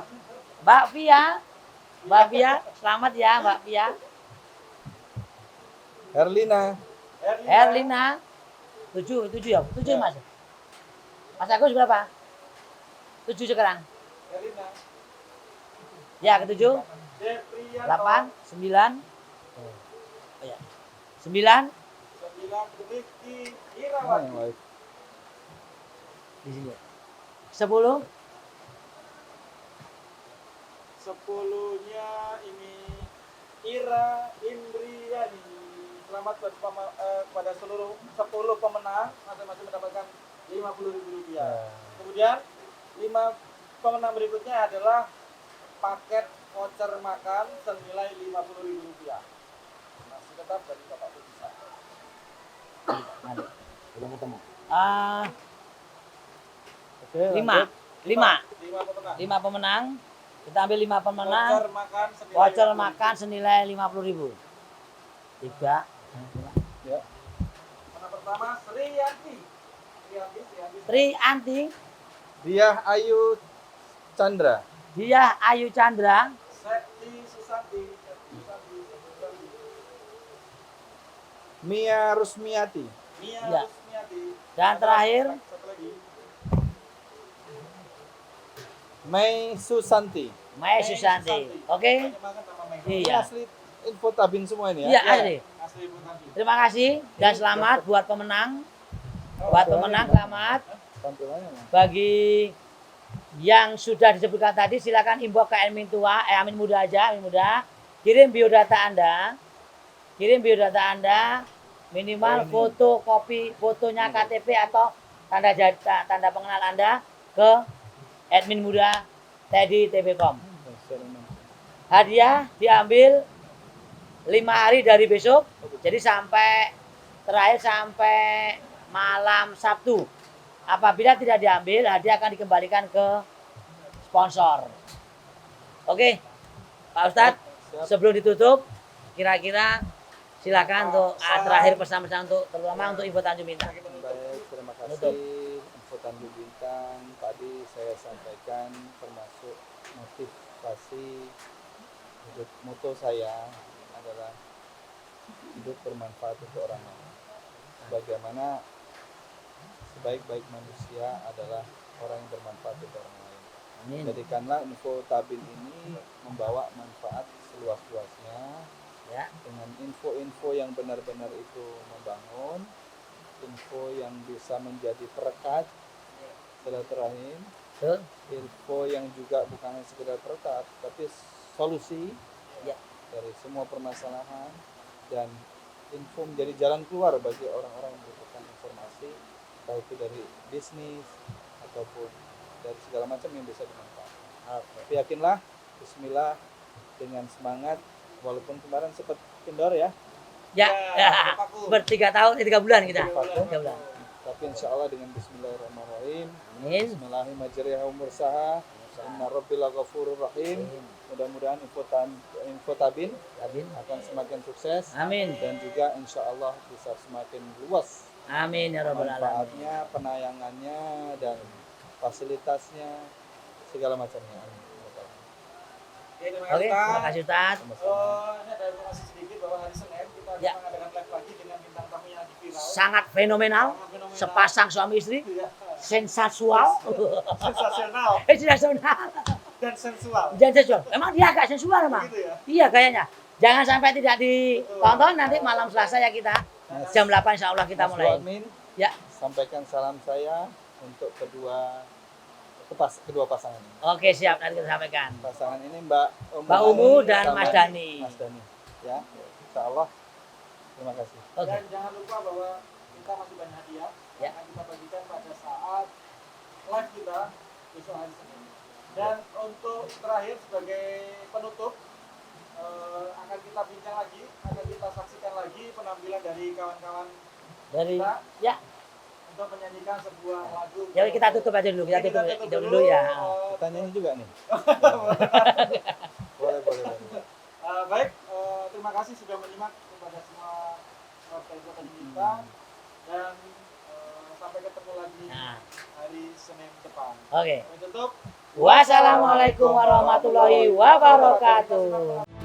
Mbak Via. Mbak Via, selamat ya Mbak Via. Herlina, Herlina. 7 ya. 7 Mas. Mas Agus berapa? 7 sekarang. Herlina. Ya, ketujuh. Deprianto. 8, 9. Oh ya. 9 Rifki Mana Irawati. yang live? di sini. 10. 10-nya ini Ira Indriani. Selamat kepada seluruh 10 pemenang, masing-masing mendapatkan Rp50.000. Kemudian 5 pemenang berikutnya adalah paket voucher makan senilai Rp50.000. Masih tetap dari Bapak Bisa. Belum ketemu. Oke, 5. 5 5 pemenang. pemenang. Kita ambil 5 pemenang. Voucher makan senilai Voucher makan senilai Rp50.000. 3. Ya. Pemenang pertama Sriyanti. Trianti, Diah Ayu Chandra. Diah Ayu Chandra, Septi Susanti. Mia Rusmiati. Mia Ya. Rusmiati. dan terakhir Satu lagi. Mei Susanti. Mai Susanti. Oke? Banyak banget nama Mei. Ini Iya. asli info tabin semua ini Iya, ya. asli. Asli Ibu Tanti. Terima kasih dan selamat buat pemenang. Buat pemenang selamat. Tampilannya mana? Bagi yang sudah disebutkan tadi silakan inbox ke admin tua, admin muda aja, admin muda. Kirim biodata Anda. Kirim biodata Anda minimal fotokopi fotonya KTP atau tanda pengenal Anda ke admin muda Teddy TV.com. Hadiah diambil 5 hari dari besok. Jadi terakhir sampai malam Sabtu. Apabila tidak diambil, hadiah akan dikembalikan ke sponsor. Oke, Pak Ustadz, sebelum ditutup, kira-kira silakan untuk terakhir pesan-pesan untuk terutama untuk Info Tanjung Bintang. Baik, terima kasih Info Tanjung Bintang. Tadi saya sampaikan termasuk motivasi hidup moto saya adalah hidup bermanfaat untuk orang lain. Bagaimana sebaik-baik manusia adalah orang yang bermanfaat untuk orang lain. Amin. Jadikanlah info tabin ini membawa manfaat seluas-luasnya Ya, dengan info-info yang benar-benar itu membangun, info yang bisa menjadi perekat silaturahim, betul. info yang juga bukan hanya sekedar perekat tapi solusi Ya. dari semua permasalahan, dan info menjadi jalan keluar bagi orang-orang yang membutuhkan informasi, entah itu dari bisnis ataupun dari segala macam yang bisa dimanfaatkan. Tapi yakinlah, bismillah, dengan semangat, walaupun kemarin sempat kendor ya, Ya, ber3 tahun, 3 bulan kita. vakum, 3 bulan. tapi insya Allah dengan bismillahirrahmanirrahim, Amin. bismillahirrahmanirrahim, mursaha, inna rabbil ghafurur rahim. Mudah-mudahan info tabin Amin. akan semakin sukses Amin. dan juga insya Allah bisa semakin luas Amin ya rabbal alamin. manfaatnya, penayangannya, dan fasilitasnya, segala macamnya. Amin. Oke, terima Oke, kasih terima Ustaz. kasih Ustaz. Ini ada informasi sedikit bahwa hari Senin kita akan Ya. mengadakan live lagi dengan bintang tamu yang lagi viral. Sangat fenomenal. Sangat fenomenal. Sepasang suami istri, Iya. sensual. Sensasional Sensasional. dan sensual. Dan sensual. Emang dia agak sensual emang. Gitu ya. Iya kayaknya. Jangan sampai tidak ditonton nanti malam Selasa ya kita. Jam 8 insya Allah kita Mas mulai. Admin, Ya. sampaikan salam saya untuk kedua pasangan ini. Oke siap nanti kita sampaikan. Pasangan ini Mbak Mbak Umu dan sama Mas Dani. Mas Dani. Ya, insya Allah. Terima kasih. Oke. Dan jangan lupa bahwa kita masih banyak hadiah Ya. yang akan kita bagikan pada saat live kita besok hari Senin. Dan untuk terakhir sebagai penutup akan kita bincang lagi, akan kita saksikan lagi penampilan dari kawan-kawan Dari kita ya, untuk menyanyikan sebuah lagu. ya kita tutup aja dulu. Kita tutup dulu ya. Kita nyanyi juga nih. Boleh. Baik, terima kasih sudah menyimak kepada semua warga kita dan sampai ketemu lagi Nah, hari Senin depan. oke. Kami tutup. Wassalamualaikum warahmatullahi wabarakatuh.